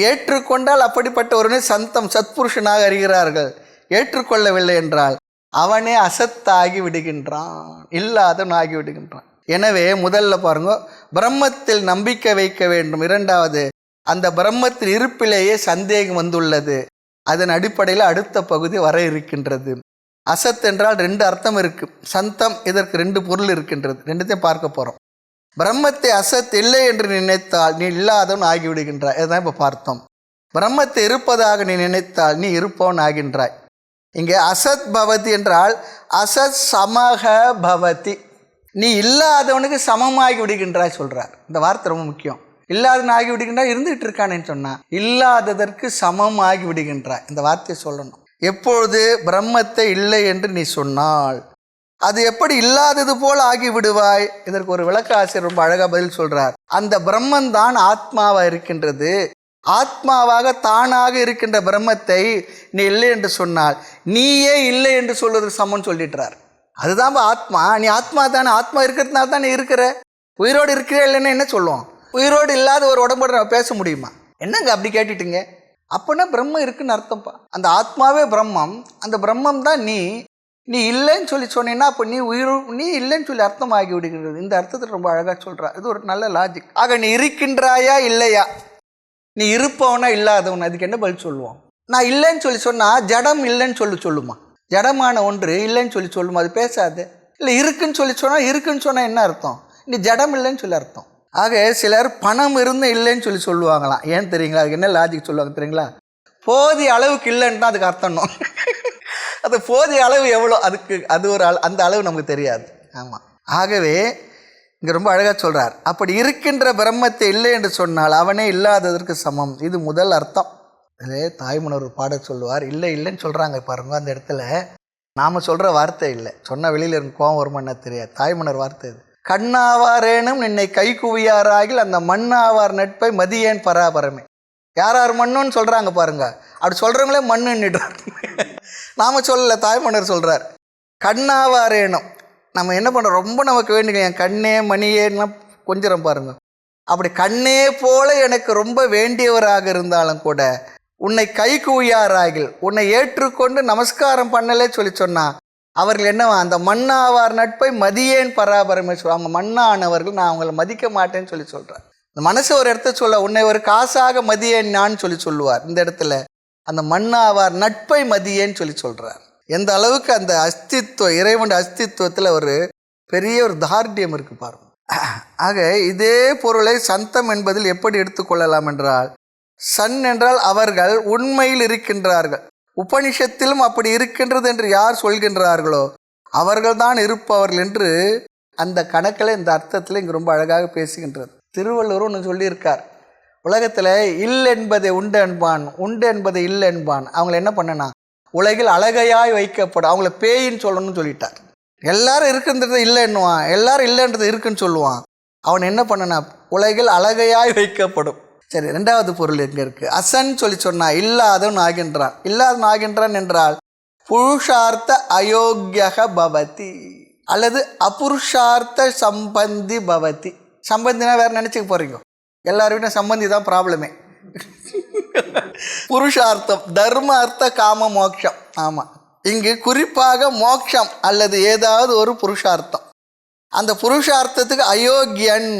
ஏற்றுக்கொண்டால் அப்படிப்பட்ட ஒருவனை சந்தம் சத்புருஷனாக அறிகிறார்கள். ஏற்றுக்கொள்ளவில்லை என்றால் அவனே அசத்தாகி விடுகின்றான், இல்லாதவன் ஆகி விடுகின்றான். எனவே முதல்ல பாருங்க, பிரம்மத்தில் நம்பிக்கை வைக்க வேண்டும். இரண்டாவது, அந்த பிரம்மத்தின் இருப்பிலேயே சந்தேகம் வந்துள்ளது. அதன் அடிப்படையில் அடுத்த பகுதி வர இருக்கின்றது. அசத் என்றால் 2 அர்த்தம் இருக்கு, சந்தம் இதற்கு 2 பொருள் இருக்கின்றது. 2த்தையும் பார்க்க போகிறோம். பிரம்மத்தை அசத் இல்லை என்று நினைத்தால் நீ இல்லாதவன் ஆகிவிடுகின்றாய். இதுதான் இப்போ பார்த்தோம். பிரம்மத்தை இருப்பதாக நீ நினைத்தால் நீ இருப்பவன் ஆகின்றாய். இங்கே அசத் பவதி என்றால் அசத் சமக பவதி, நீ இல்லாதவனுக்கு சமமாகி விடுகின்றாய் சொல்கிறார். இந்த வார்த்தை ரொம்ப முக்கியம். இல்லாதவன் ஆகி விடுகின்றாய், இருந்துகிட்டு இருக்கானேன்னு சொன்னால் இல்லாததற்கு சமமாகி விடுகின்றாய். இந்த வார்த்தையை சொல்லணும். எப்பொழுது பிரம்மத்தை இல்லை என்று நீ சொன்னால் அது எப்படி இல்லாதது போல் ஆகி விடுவாய். இதற்கு ஒரு விளக்க ஆசிரியர் ரொம்ப அழகாக பதில் சொல்கிறார். அந்த பிரம்மன் தான் ஆத்மாவாக இருக்கின்றது. ஆத்மாவாக தானாக இருக்கின்ற பிரம்மத்தை நீ இல்லை என்று சொன்னால் நீயே இல்லை என்று சொல்வதற்கு சமன் சொல்லிட்டுறார். அதுதான் ஆத்மா. நீ ஆத்மா தானே, ஆத்மா இருக்கிறதுனால தான் நீ இருக்கிற. உயிரோடு இருக்கிற இல்லைன்னா என்ன சொல்லுவோம், உயிரோடு இல்லாத ஒரு உடம்போடு நம்ம பேச முடியுமா? என்னங்க அப்படி கேட்டுட்டீங்க? அப்போனா பிரம்மம் இருக்குன்னு அர்த்தம்ப்பா. அந்த ஆத்மாவே பிரம்மம், அந்த பிரம்மம் தான் நீ இல்லைன்னு சொல்லி சொன்னீங்கன்னா அப்போ நீ இல்லைன்னு சொல்லி அர்த்தம் ஆகி விடுகிறது. இந்த அர்த்தத்தில் ரொம்ப அழகாக சொல்கிறா. இது ஒரு நல்ல லாஜிக். ஆக நீ இருக்கின்றாயா இல்லையா, நீ இருப்பவனா இல்லாதவன், அதுக்கு என்ன பதில் சொல்லுவோம்? நான் இல்லைன்னு சொல்லி சொன்னால் ஜடம் இல்லைன்னு சொல்லுமா? ஜடமான ஒன்று இல்லைன்னு சொல்லி சொல்லுமா? அது பேசாது. இல்லை இருக்குன்னு சொல்லி சொன்னால் இருக்குன்னு சொன்னால் என்ன அர்த்தம்? நீ ஜடம் இல்லைன்னு சொல்லி அர்த்தம். ஆக சிலர் பணம் இருந்து இல்லைன்னு சொல்லி சொல்லுவாங்களாம். ஏன் தெரியுங்களா? அதுக்கு என்ன லாஜிக் சொல்லுவாங்க தெரியுங்களா? போதிய அளவுக்கு இல்லைன்னு தான் அதுக்கு அர்த்தம். அது போதிய அளவு எவ்வளோ, அதுக்கு அது ஒரு அந்த அளவு நமக்கு தெரியாது. ஆமாம். ஆகவே இங்கே ரொம்ப அழகாக சொல்கிறார். அப்படி இருக்கின்ற பிரம்மத்தை இல்லை என்று சொன்னால் அவனே இல்லாததற்கு சமம். இது முதல் அர்த்தம். அதிலே தாய்மன்னர் பாட சொல்லுவார். இல்லைன்னு சொல்கிறாங்க பாருங்க. அந்த இடத்துல நாம் சொல்கிற வார்த்தை இல்லை, சொன்ன வெளியில் இருந்து கோவம் வருமானு தெரியாது. தாய்மன்னர் வார்த்தை இது. கண்ணாவாரேனும் நின்னை கை குவியாராகில் அந்த மண்ணாவார் நட்பை மதியேன் பராபரமே. யார் மண்ணுன்னு சொல்கிறாங்க பாருங்க. அப்படி சொல்கிறவங்களே மண்ணுன்னுடுறார். நாம் சொல்லலை, தாய்மன்னர் சொல்கிறார். கண்ணாவாரேனும், நம்ம என்ன பண்ணுறோம், ரொம்ப நமக்கு வேண்டிய என் கண்ணே மணியேன்னா கொஞ்சம் பாருங்க. அப்படி கண்ணே போல எனக்கு ரொம்ப வேண்டியவராக இருந்தாலும் கூட உன்னை கை குவியாராகில், உன்னை ஏற்றுக்கொண்டு நமஸ்காரம் பண்ணலே சொல்லி சொன்னா அவர்கள் என்னவா, அந்த மண்ணாவார் நட்பை மதியேன் பராபரமே சொல்லுவாங்க. மண்ணானவர்கள் நான் அவங்களை மதிக்க மாட்டேன்னு சொல்லி சொல்கிறேன். இந்த மனசு ஒரு இடத்த சொல்ல, உன்னை ஒரு காசாக மதியேன் நான் சொல்லி சொல்லுவார். இந்த இடத்துல அந்த மண்ணாவார் நட்பை மதியேன்னு சொல்லி சொல்கிறார். எந்த அளவுக்கு அந்த அஸ்தித்வம், இறைவன் அஸ்தித்வத்தில் ஒரு பெரிய ஒரு தார்டியம் இருக்குது பாருங்க. ஆக இதே பொருளை சந்தம் என்பதில் எப்படி எடுத்துக்கொள்ளலாம் என்றால், சன் என்றால் அவர்கள் உண்மையில் இருக்கின்றார்கள். உபனிஷத்திலும் அப்படி இருக்கின்றது என்று யார் சொல்கின்றார்களோ அவர்கள்தான் இருப்பவர்கள் என்று அந்த கணக்கில் இந்த அர்த்தத்தில் இங்கே ரொம்ப அழகாக பேசுகின்றது. திருவள்ளுவர் ஒன்று சொல்லியிருக்கார். உலகத்தில் இல் என்பதை உண்டு என்பான், உண்டு என்பதை இல்லை என்பான். அவங்கள என்ன பண்ணனா, உலகில் அழகையாய் வைக்கப்படும். அவங்கள பேயின்னு சொல்லணும்னு சொல்லிட்டார். எல்லாரும் இருக்குன்றது இல்லை என்னுவான், எல்லாரும் இல்லைன்றது இருக்குன்னு சொல்லுவான். அவன் என்ன பண்ணனா, உலகில் அழகையாய் வைக்கப்படும். சரி, 2வது பொருள் எங்கே இருக்குது? அசன் சொல்லி சொன்னா இல்லாதவன் ஆகின்றான். இல்லாதவன் ஆகின்றான் என்றால் புருஷார்த்த அயோக்கியக பவதி. அல்லது அபுருஷார்த்த சம்பந்தி பவதி. சம்பந்தினா வேற நினைச்சுக்க போறீங்க, எல்லாருமே சம்பந்தி தான் ப்ராப்ளமே. புருஷார்த்தம் தர்ம அர்த்த காம மோட்சம். ஆமா, இங்கு குறிப்பாக மோட்சம் அல்லது ஏதாவது ஒரு புருஷார்த்தம். அந்த புருஷார்த்தத்துக்கு அயோக்கியன்,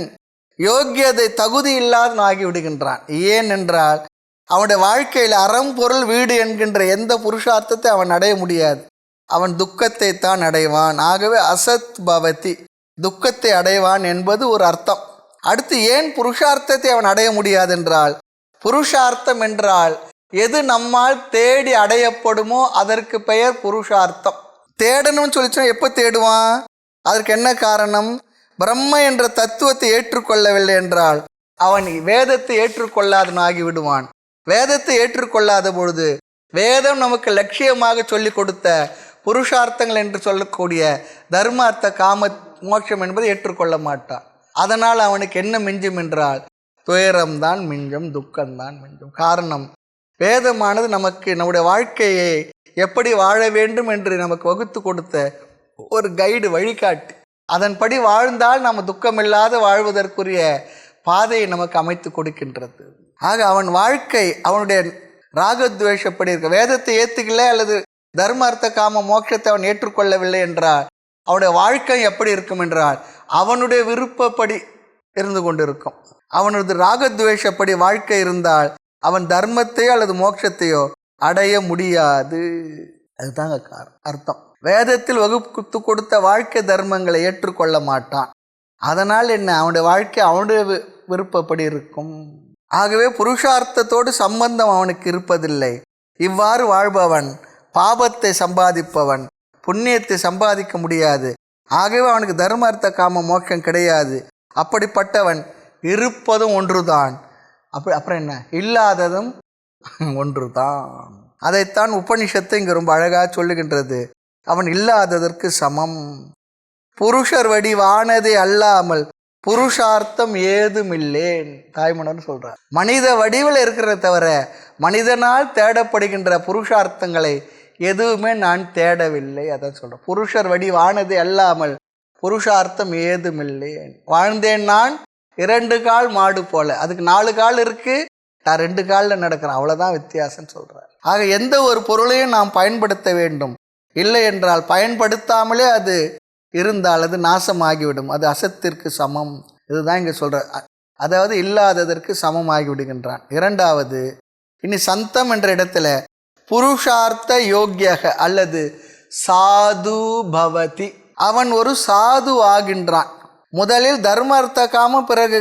யோக்கியதை தகுதி இல்லாதவன் ஆகி விடுகின்றான். ஏனென்றால் அவனுடைய வாழ்க்கையில் அறம் பொருள் வீடு என்கின்ற எந்த புருஷார்த்தத்தை அவன் அடைய முடியாது. அவன் துக்கத்தை தான் அடைவான். ஆகவே அசத் பவதி, துக்கத்தை அடைவான் என்பது ஒரு அர்த்தம். அடுத்து ஏன் புருஷார்த்தத்தை அவன் அடைய முடியாது என்றால், புருஷார்த்தம் என்றால் எது நம்மால் தேடி அடையப்படுமோ அதற்கு பெயர் புருஷார்த்தம். தேடணும்னு சொல்லிச்சோன்னா எப்போ தேடுவான்? அதற்கு என்ன காரணம்? பிரம்ம என்ற தத்துவத்தை ஏற்றுக்கொள்ளவில்லை என்றால் அவன் வேதத்தை ஏற்றுக்கொள்ளாதனாகி விடுவான். வேதத்தை ஏற்றுக்கொள்ளாத பொழுது வேதம் நமக்கு லட்சியமாக சொல்லி கொடுத்த புருஷார்த்தங்கள் என்று சொல்லக்கூடிய தர்மார்த்த காம மோட்சம் என்பதை ஏற்றுக்கொள்ள மாட்டான். அதனால் அவனுக்கு என்ன மிஞ்சும் என்றால் துயரம்தான் மிஞ்சும், துக்கம்தான் மிஞ்சும். காரணம், வேதமானது நமக்கு நம்முடைய வாழ்க்கையை எப்படி வாழ வேண்டும் என்று நமக்கு வகுத்து கொடுத்த ஒரு கைடு, வழிகாட்டி. அதன்படி வாழ்ந்தால் நம்ம துக்கமில்லாத வாழ்வதற்குரிய பாதையை நமக்கு அமைத்து கொடுக்கின்றது. ஆக அவன் வாழ்க்கை அவனுடைய ராகத்வேஷப்படி இருக்க, வேதத்தை ஏற்றுக்கல அல்லது தர்மார்த்த காம மோட்சத்தை அவன் ஏற்றுக்கொள்ளவில்லை என்றால் அவனுடைய வாழ்க்கை எப்படி இருக்கும் என்றால் அவனுடைய விருப்பப்படி இருந்து கொண்டிருக்கும். அவனது ராகத்வேஷப்படி வாழ்க்கை இருந்தால் அவன் தர்மத்தையோ அல்லது மோட்சத்தையோ அடைய முடியாது. அதுதாங்க அர்த்தம். வேதத்தில் வகுத்து கொடுத்த வாழ்க்கை தர்மங்களை ஏற்றுக்கொள்ள மாட்டான். அதனால் என்ன, அவனுடைய வாழ்க்கை அவனுடைய விருப்பப்படி இருக்கும். ஆகவே புருஷார்த்தத்தோடு சம்பந்தம் அவனுக்கு இருப்பதில்லை. இவ்வாறு வாழ்பவன் பாபத்தை சம்பாதிப்பவன், புண்ணியத்தை சம்பாதிக்க முடியாது. ஆகவே அவனுக்கு தர்மார்த்த காம மோட்சம் கிடையாது. அப்படிப்பட்டவன் இருப்பதும் ஒன்றுதான், அப்புறம் என்ன, இல்லாததும் ஒன்றுதான். அதைத்தான் உபனிஷத்து இங்கே ரொம்ப அழகாக சொல்லுகின்றது. அவன் இல்லாததற்கு சமம். புருஷர் வடிவானதே அல்லாமல் புருஷார்த்தம் ஏதுமில்லேன் தாய்மனர்னு சொல்றார். மனித வடிவில் இருக்கிறத தவிர மனிதனால் தேடப்படுகின்ற புருஷார்த்தங்களை எதுவுமே நான் தேடவில்லை. அதான் சொல்றேன். புருஷர் வடிவானதே அல்லாமல் புருஷார்த்தம் ஏதுமில்லேன். வாழ்ந்தேன் நான் 2 கால் மாடு போல, அதுக்கு 4 கால் இருக்கு, நான் 2 காலில் நடக்கிறேன், அவ்வளோதான் வித்தியாசம் சொல்கிறார். ஆக எந்த ஒரு பொருளையும் நாம் பயன்படுத்த வேண்டும். இல்லை என்றால் பயன்படுத்தாமலே அது இருந்தால் அது நாசமாகிவிடும். அது அசத்திற்கு சமம். இதுதான் இங்கே சொல்கிற, அதாவது இல்லாததற்கு சமமாகி விடுகின்றான். இரண்டாவது, இனி சந்தம் என்ற இடத்துல புருஷார்த்த யோக்கியக அல்லது சாது பவதி, அவன் ஒரு சாது ஆகின்றான். முதலில் தர்மார்த்த காம, பிறகு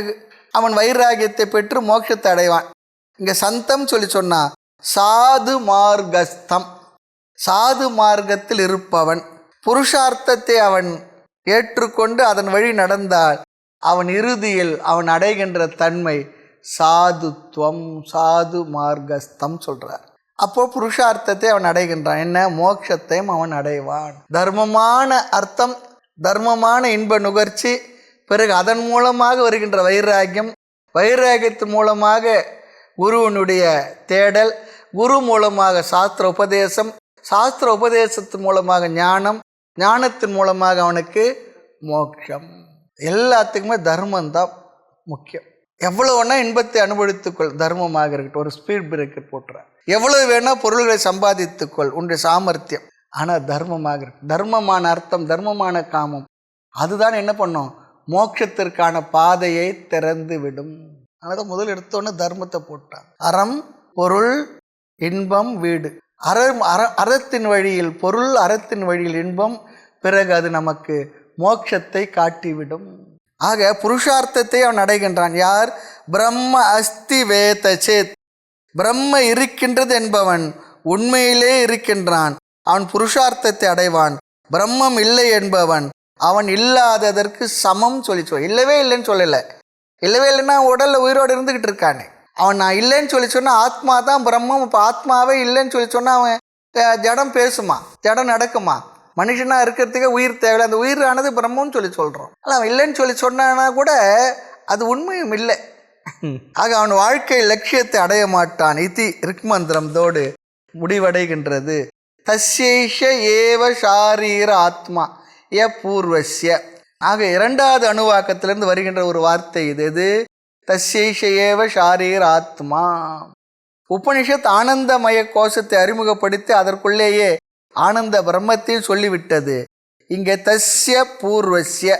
அவன் வைராகியத்தை பெற்று மோட்சத்தை அடைவான். இங்கே சந்தம் சொல்லி சொன்னா சாது மார்க்கஸ்தம், சாது மார்க்கத்தில் இருப்பவன். புருஷார்த்தத்தை அவன் ஏற்றுக்கொண்டு அதன் வழி நடந்தால் அவன் இறுதியில் அவன் அடைகின்ற தன்மை சாதுத்துவம், சாது மார்க்கஸ்தம் சொல்றார். அப்போ புருஷார்த்தத்தை அவன் அடைகின்றான். என்ன, மோட்சத்தையும் அவன் அடைவான். தர்மமான அர்த்தம், தர்மமான இன்ப நுகர்ச்சி, பிறகு அதன் மூலமாக வருகின்ற வைராகியம், வைராகியத்தின் மூலமாக குருவனுடைய தேடல், குரு மூலமாக சாஸ்திர உபதேசம், சாஸ்திர உபதேசத்தின் மூலமாக ஞானம், ஞானத்தின் மூலமாக அவனுக்கு மோட்சம். எல்லாத்துக்குமே தர்மம்தான் முக்கியம். எவ்வளோ வேணா இன்பத்தை அனுபவித்துக்கொள், தர்மமாக இருக்கட்டும். ஒரு ஸ்பீட் பிரேக்கர் போட்டுறான். எவ்வளவு வேணா பொருள்களை சம்பாதித்துக்கொள், உன்னுடைய சாமர்த்தியம், ஆனால் தர்மமாக இருக்கு. தர்மமான அர்த்தம், தர்மமான காமம், அதுதான் என்ன பண்ணும், மோட்சத்திற்கான பாதையை திறந்து விடும். அதனால முதல் எடுத்தோன்னு தர்மத்தை போட்டான். அறம், பொருள், இன்பம், வீடு. அறத்தின் வழியில் பொருள், அறத்தின் வழியில் இன்பம், பிறகு அது நமக்கு மோட்சத்தை காட்டிவிடும். ஆக புருஷார்த்தத்தை அவன் அடைகின்றான். யார்? பிரம்ம அஸ்தி வேத சேத், பிரம்ம இருக்கின்றது என்பவன் உண்மையிலே இருக்கின்றான், அவன் புருஷார்த்தத்தை அடைவான். பிரம்மம் இல்லை என்பவன் அவன் இல்லாததற்கு சமம் சொல்லி இல்லவே இல்லைன்னு சொல்லலை. இல்லவே இல்லைன்னா உடல்ல உயிரோடு இருந்துகிட்டு இருக்கானே, அவன் நான் இல்லைன்னு சொல்லி சொன்னா ஆத்மா தான் பிரம்மம். இப்போ ஆத்மாவே இல்லைன்னு சொல்லி சொன்னா அவன் ஜடம் பேசுமா, ஜடம் நடக்குமா? மனுஷனா இருக்கிறதுக்கே உயிர் தேவை. அந்த உயிரானது பிரம்மம்னு சொல்லி சொல்றோம். ஆனால் அவன் இல்லைன்னு சொல்லி சொன்னானா கூட அது உண்மையும் இல்லை. ஆக அவன் வாழ்க்கை லட்சியத்தை அடைய மாட்டான். இதி ரிக்மந்திரத்தோடு முடிவடைகின்றது. தஸ்யேஷ ஏவ ஷாரீர ஆத்மா, ய பூர்வஸ்ய. ஆக இரண்டாவது அணுவாக்கத்திலிருந்து வருகின்ற ஒரு வார்த்தை இது. எது? தஸ்யைஷ ஷாரீர் ஆத்மா. உபனிஷத் ஆனந்தமய கோஷத்தை அறிமுகப்படுத்தி அதற்குள்ளேயே ஆனந்த பிரம்மத்தையும் சொல்லிவிட்டது. இங்கே தஸ்ய பூர்வஸ்ய,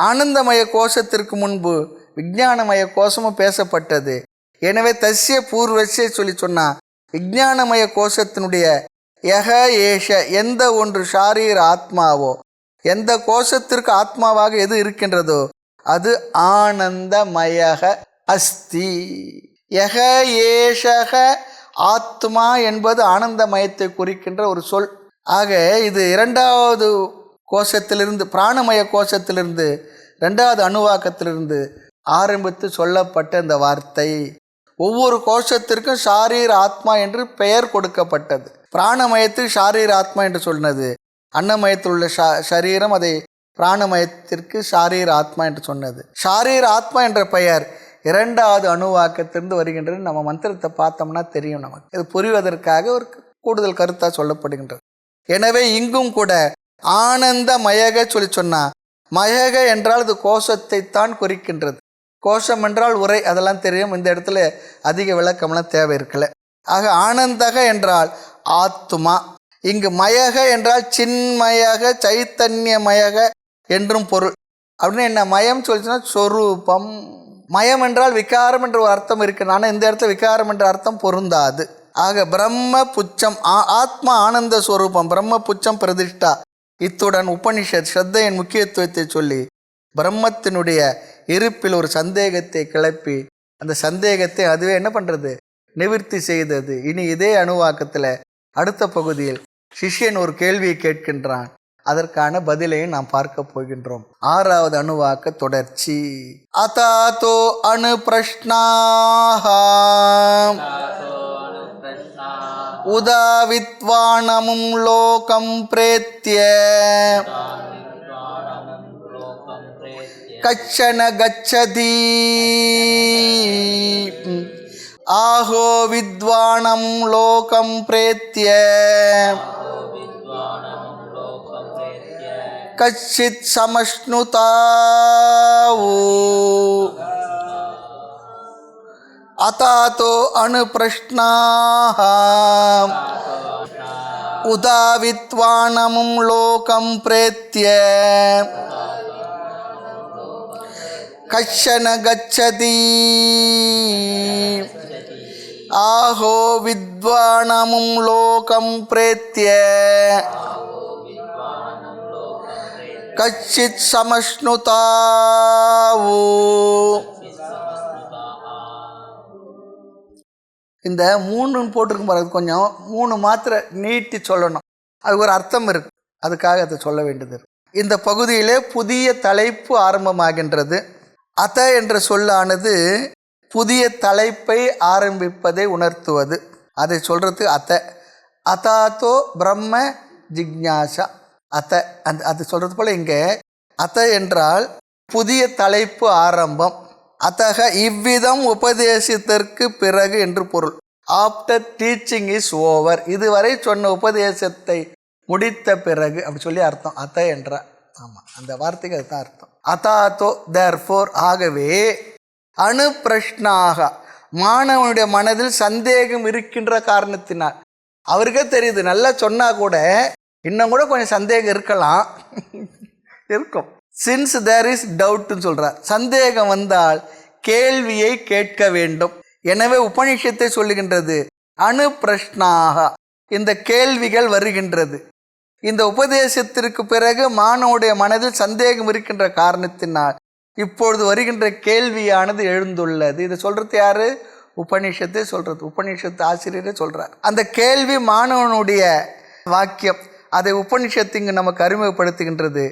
ஆனந்தமய கோஷத்திற்கு முன்பு விஞ்ஞானமய கோஷமும் பேசப்பட்டது. எனவே தஸ்ய பூர்வஸ்ய சொல்லி சொன்னா விஞ்ஞானமய கோஷத்தினுடைய யக ஏஷ, எந்த ஒன்று ஷாரீர் ஆத்மாவோ, எந்த கோஷத்திற்கு ஆத்மாவாக எது இருக்கின்றதோ அது ஆனந்தமயக அஸ்தி. யக ஏஷக ஆத்மா என்பது ஆனந்தமயத்தை குறிக்கின்ற ஒரு சொல். ஆக இது இரண்டாவது கோஷத்திலிருந்து, பிராணமய கோஷத்திலிருந்து, இரண்டாவது அணுவாக்கத்திலிருந்து ஆரம்பித்து சொல்லப்பட்ட இந்த வார்த்தை. ஒவ்வொரு கோஷத்திற்கும் ஷாரீர் ஆத்மா என்று பெயர் கொடுக்கப்பட்டது. பிராணமயத்தில் ஷாரீர் ஆத்மா என்று சொன்னது. அன்னமயத்தில் உள்ள சரீரம் அதை பிராணமயத்திற்கு ஷாரீர் ஆத்மா என்று சொன்னது. ஷாரீர் ஆத்மா என்ற பெயர் இரண்டாவது அணுவாக்கத்திலிருந்து வருகின்றது. நம்ம மந்திரத்தை பார்த்தோம்னா தெரியும் நமக்கு. இது புரிவதற்காக ஒரு கூடுதல் கருத்தாக சொல்லப்படுகின்றது. எனவே இங்கும் கூட ஆனந்த மயக சொல்லி சொன்னா, மயக என்றால் இது கோஷத்தை தான் குறிக்கின்றது. கோஷம் என்றால் உரை, அதெல்லாம் தெரியும். இந்த இடத்துல அதிக விளக்கம்லாம் தேவை இருக்கல. ஆக ஆனந்தக என்றால் ஆத்மா. இங்கு மயக என்றால் சின்மயக சைத்தன்யமயக என்றும் பொருள். அப்படின்னு என்ன? மயம் சொல்லிச்சுன்னா சொரூபம். மயம் என்றால் விகாரம் என்ற ஒரு அர்த்தம் இருக்கு. ஆனால் இந்த இடத்துல விகாரம் என்ற அர்த்தம் பொருந்தாது. ஆக பிரம்ம புச்சம், ஆத்மா ஆனந்த ஸ்வரூபம், பிரம்ம புச்சம் பிரதிஷ்டா. இத்துடன் உபனிஷத் ஸ்ரத்தையின் முக்கியத்துவத்தை சொல்லி பிரம்மத்தினுடைய இருப்பில் ஒரு சந்தேகத்தை கிளப்பி அந்த சந்தேகத்தை அதுவே என்ன பண்ணுறது? நிவர்த்தி செய்தது. இனி இதே அணுவாக்கத்தில் அடுத்த பகுதியில் சிஷ்யன் ஒரு கேள்வியை கேட்கின்றான். அதற்கான பதிலையும் நாம் பார்க்க போகின்றோம். ஆறாவது அணுவாக்க தொடர்ச்சி. அதாதோ அணு பிரஷ்னாஹ உதாவித்வானமும் லோகம் பிரேத்ய கச்சன கச்சதி ஆஹோ வித்வானம் லோகம் பிரேத்ய கச்சித் சமஷ்ணுதாவு. அதாதோ அணு பிரஷ்னாஹ உதாவித்வானமும் லோகம் பிரேத்ய கச்சன கச்சதி ஆஹோ வித்வானமும் லோகம் பிரேத்ய கச்சித் சமஷ்ணுதாவு. இந்த மூணு போட்டிருக்கும் பாருங்க, கொஞ்சம் மூணு மாத்திரை நீட்டி சொல்லணும். அது ஒரு அர்த்தம் இருக்கு, அதுக்காக அதை சொல்ல வேண்டியது. இந்த பகுதியிலே புதிய தலைப்பு ஆரம்பமாகின்றது. அத என்ற சொல்லானது புதிய தலைப்பை ஆரம்பிப்பதை உணர்த்துவது. அதை சொல்றது அத. அதாத்தோ பிரம்ம ஜிக்ஞாசா. அத அது சொல்றது போல இங்கே அத என்றால் புதிய தலைப்பு ஆரம்பம். அத்தக இவ்விதம் உபதேசத்திற்கு பிறகு என்று பொருள். ஆஃப்டர் டீச்சிங் இஸ் ஓவர், இதுவரை சொன்ன உபதேசத்தை முடித்த பிறகு அப்படி சொல்லி அர்த்தம் அத என்றால். ஆமாம், அந்த வார்த்தைக்கு அதுதான் அர்த்தம். அதாத்தோ தேர்ஃபோர், ஆகவே அணு பிரஷ்னாக, மாணவனுடைய மனதில் சந்தேகம் இருக்கின்ற காரணத்தினால். அவருக்கே தெரியுது, நல்லா சொன்னா கூட இன்னும் கூட கொஞ்சம் சந்தேகம் இருக்கலாம், இருக்கும். சின்ஸ் தேர் இஸ் டவுட்னு சொல்றார். சந்தேகம் வந்தால் கேள்வியை கேட்க வேண்டும். எனவே உபனிஷத்தை சொல்லுகின்றது அணு பிரஷ்னாக, இந்த கேள்விகள் வருகின்றது. இந்த உபதேசத்திற்கு பிறகு மாணவனுடைய மனதில் சந்தேகம் இருக்கின்ற காரணத்தினால் இப்பொழுது வருகின்ற கேள்வியானது எழுந்துள்ளது. இதை சொல்றது யாரு? உபனிஷத்தை சொல்றது. உபனிஷத்து ஆசிரியரே சொல்றார். அந்த கேள்வி மாணவனுடைய வாக்கியம். அதை உபனிஷத்து இங்கு நமக்கு அறிமுகப்படுத்துகின்றது.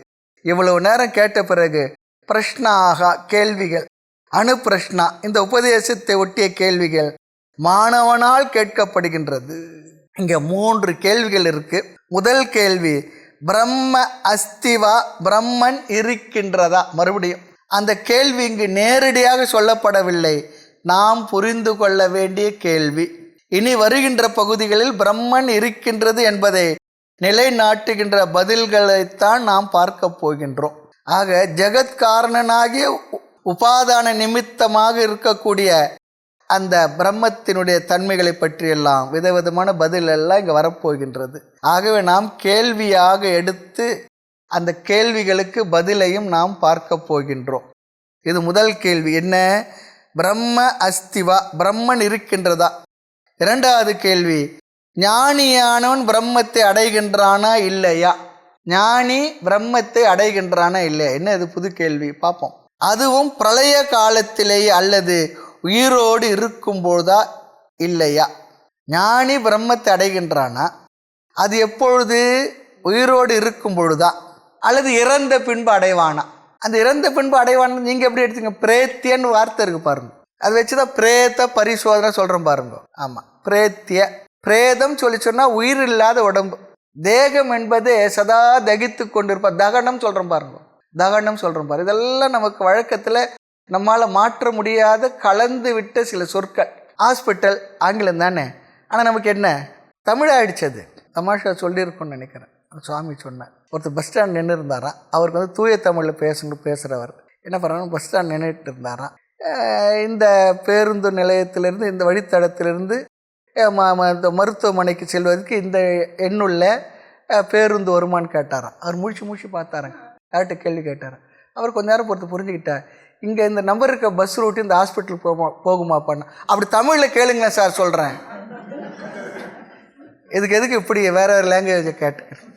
இவ்வளவு நேரம் கேட்ட பிறகு பிரஷ்னாக, கேள்விகள், அணு பிரஷ்னா, இந்த உபதேசத்தை ஒட்டிய கேள்விகள் மாணவனால் கேட்கப்படுகின்றது. இங்க 3 கேள்விகள் இருக்கு. முதல் கேள்வி, பிரம்ம அஸ்திவா, பிரம்மன் இருக்கின்றதா? மறுபடியும் அந்த கேள்வி இங்கு நேரடியாக சொல்லப்படவில்லை, நாம் புரிந்து கொள்ள வேண்டிய கேள்வி. இனி வருகின்ற பகுதிகளில் பிரம்மன் இருக்கின்றது என்பதை நிலைநாட்டுகின்ற பதில்களைத்தான் நாம் பார்க்க போகின்றோம். ஆக ஜெகத்காரணனாகிய உபாதான நிமித்தமாக இருக்கக்கூடிய அந்த பிரம்மத்தினுடைய தன்மைகளை பற்றியெல்லாம் விதவிதமான பதில் எல்லாம் இங்கே வரப்போகின்றது. ஆகவே நாம் கேள்வியாக எடுத்து அந்த கேள்விகளுக்கு பதிலையும் நாம் பார்க்க போகின்றோம். இது முதல் கேள்வி. என்ன? பிரம்ம அஸ்திவா, பிரம்மன் இருக்கின்றதா? இரண்டாவது கேள்வி, ஞானியானவன் பிரம்மத்தை அடைகின்றானா இல்லையா? ஞானி பிரம்மத்தை அடைகின்றானா இல்லையா? என்ன இது புது கேள்வி, பார்ப்போம். அதுவும் பிரளய காலத்திலேயே அல்லது உயிரோடு இருக்கும்போதா இல்லையா? ஞானி பிரம்மத்தை அடைகின்றானா? அது எப்பொழுது? உயிரோடு இருக்கும் பொழுதா அல்லது இறந்த பின்பு அடைவானா? அந்த இறந்த பின்பு அடைவான நீங்கள் எப்படி எடுத்தீங்க? பிரேத்தியன்னு வார்த்தை இருக்கு பாருங்க, அதை வச்சுதான் பிரேத்த பரிசோதனை சொல்கிறோம் பாருங்க. ஆமாம், பிரேத்திய பிரேதம் சொல்லி சொன்னால் உயிர் இல்லாத உடம்பு. தேகம் என்பது சதா தகித்து கொண்டிருப்ப, தகனம் சொல்கிறோம் பாருங்க, தகனம் சொல்கிறோம் பாருங்க. இதெல்லாம் நமக்கு வழக்கத்தில் நம்மால் மாற்ற முடியாத கலந்து விட்ட சில சொற்கள். ஹாஸ்பிட்டல் ஆங்கிலம் தானே, ஆனால் நமக்கு என்ன தமிழ் ஆயிடுச்சது. தமாஷா சொல்லியிருக்கோன்னு நினைக்கிறேன். சுவாமி சொன்னார், ஒருத்தர் பஸ் ஸ்டாண்ட் நின்று இருந்தாராம். அவருக்கு வந்து தூய தமிழில் பேசுகிறவர் என்ன பண்ணுறாங்க, பஸ் ஸ்டாண்ட் நின்றுட்டு இருந்தாராம். இந்த பேருந்து நிலையத்திலிருந்து, இந்த வழித்தடத்திலிருந்து இந்த மருத்துவமனைக்கு செல்வதற்கு இந்த எண்ணுள்ள பேருந்து வருமானு கேட்டாராம். அவர் முழிச்சு பார்த்தாராங்க. யார்கிட்ட கேள்வி கேட்டாராம். அவர் கொஞ்ச நேரம் பொறுத்து புரிஞ்சுக்கிட்டார், இங்கே இந்த நம்பர் இருக்க பஸ் ரூட்டு இந்த ஹாஸ்பிட்டல் போகுமா பண்ண. அப்படி தமிழில் கேளுங்களேன் சார் சொல்கிறேன். எதுக்கு இப்படி வேற ஒரு லாங்குவேஜை கேட்டு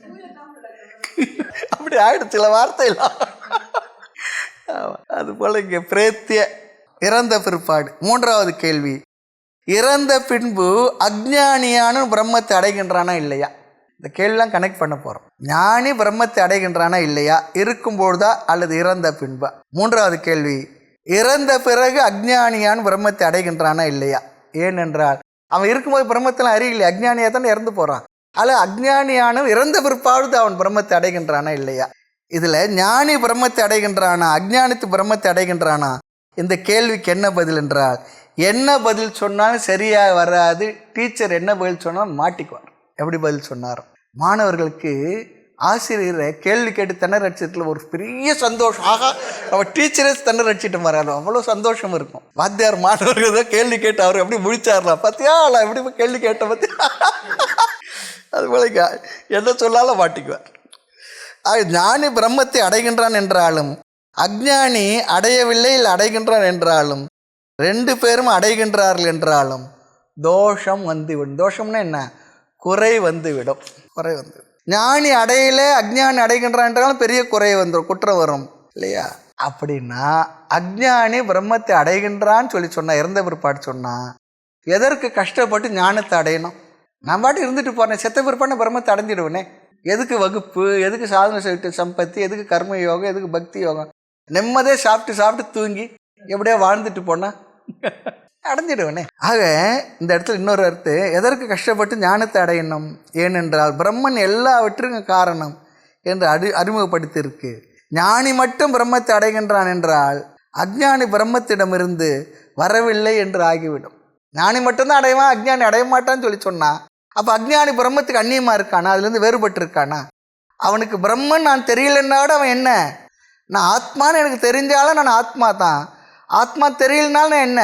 அப்படி ஆகிடுச்சு சில வார்த்தைலாம். அது போல் இங்கே பிரேத்திய இறந்த பிற்பாடு. மூன்றாவது கேள்வி, இறந்த பின்பு அஞ்ஞானியான பிரம்மத்தை அடைகின்றானா இல்லையா? இந்த கேள்விலாம் கனெக்ட் பண்ண போகிறோம். ஞானி பிரம்மத்தை அடைகின்றானா இல்லையா, இருக்கும்பொழுதா அல்லது இறந்த பின்பா? மூன்றாவது கேள்வி, இறந்த பிறகு அஞ்ஞானியான பிரம்மத்தை அடைகின்றானா இல்லையா? ஏனென்றால் அவன் இருக்கும்போது பிரம்மத்தெல்லாம் அறியலையே, அஞ்ஞானியாக தானே இறந்து போகிறான். அதில் அஞ்ஞானியான இறந்த பிற்பாடு அவன் பிரம்மத்தை அடைகின்றானா இல்லையா? இதில் ஞானி பிரம்மத்தை அடைகின்றானா, அஞ்ஞானித்து பிரம்மத்தை அடைகின்றானா? இந்த கேள்விக்கு என்ன பதில் என்றால், என்ன பதில் சொன்னாலும் சரியாக வராது. டீச்சர் என்ன பதில் சொன்னாலும் மாட்டிக்குவார். எப்படி பதில் சொன்னார்? மாணவர்களுக்கு ஆசிரியரை கேள்வி கேட்டு திணற அடிச்சதுல ஒரு பெரிய சந்தோஷம். ஆகா, அவன் டீச்சரே திணற அடிச்சிட்டு வராரு, அவ்வளோ சந்தோஷம் இருக்கும். வாத்தியார் மாணவர்கள் தான் கேள்வி கேட்டு அவர் எப்படி முடிச்சாரலாம், பார்த்தியா எப்படி கேள்வி கேட்ட பார்த்தியா. அது போல என்ன சொல்லாலும் மாட்டிக்குவார். ஞானி பிரம்மத்தை அடைகின்றான் என்றாலும் அஞ்ஞானி அடையவில்லை இல்லை அடைகின்றான் என்றாலும் ரெண்டு பேரும் அடைகின்றார்கள் என்றாலும் தோஷம் வந்துவிடும். தோஷம்னா என்ன? குறை வந்துவிடும். குறை வந்து ஞானி அடையல அஞ்ஞானி அடைகின்றான் என்றாலும் பெரிய குறை வந்துடும், குற்றம் வரும் இல்லையா? அப்படின்னா அஞ்ஞானி பிரம்மத்தை அடைகின்றான்னு சொல்லி சொன்னா, இறந்த பிற்பாடு சொன்னா எதற்கு கஷ்டப்பட்டு ஞானத்தை அடையணும்? நான் பாட்டு இருந்துட்டு போறேன், செத்த பிற்பாடு பிரம்மத்தை அடைஞ்சிடுவேனே. எதுக்கு வகுப்பு, எதுக்கு சாதனை செய்து சம்பத்தி, எதுக்கு கர்ம யோகம், எதுக்கு பக்தி யோகம்? நிம்மதே சாப்பிட்டு தூங்கி எப்படியா வாழ்ந்துட்டு போனா அடைஞ்சிடுவேனே. ஆக இந்த இடத்துல இன்னொரு அர்த்தம், எதற்கு கஷ்டப்பட்டு ஞானத்தை அடையணும்? ஏனென்றால் பிரம்மன் எல்லாவற்றுக்கும் காரணம் என்று அறிமுகப்படுத்தி இருக்கு. ஞானி மட்டும் பிரம்மத்தை அடைகின்றான் என்றால் அஞ்ஞானி பிரம்மத்திடமிருந்து வரவில்லை என்று ஆகிவிடும். ஞானி மட்டும்தான் அடைவான், அஞ்ஞானி அடைய மாட்டான்னு சொல்லி சொன்னா, அப்போ அஞ்ஞானி பிரம்மத்துக்கு அந்நியமா இருக்கானா? அதுலேருந்து வேறுபட்டு இருக்கானா? அவனுக்கு பிரம்மன் நான் தெரியலன்னாட அவன் என்ன, நான் ஆத்மான்னு எனக்கு தெரிஞ்சாலும் நான் ஆத்மா தான், ஆத்மா தெரியலனாலும் நான் என்ன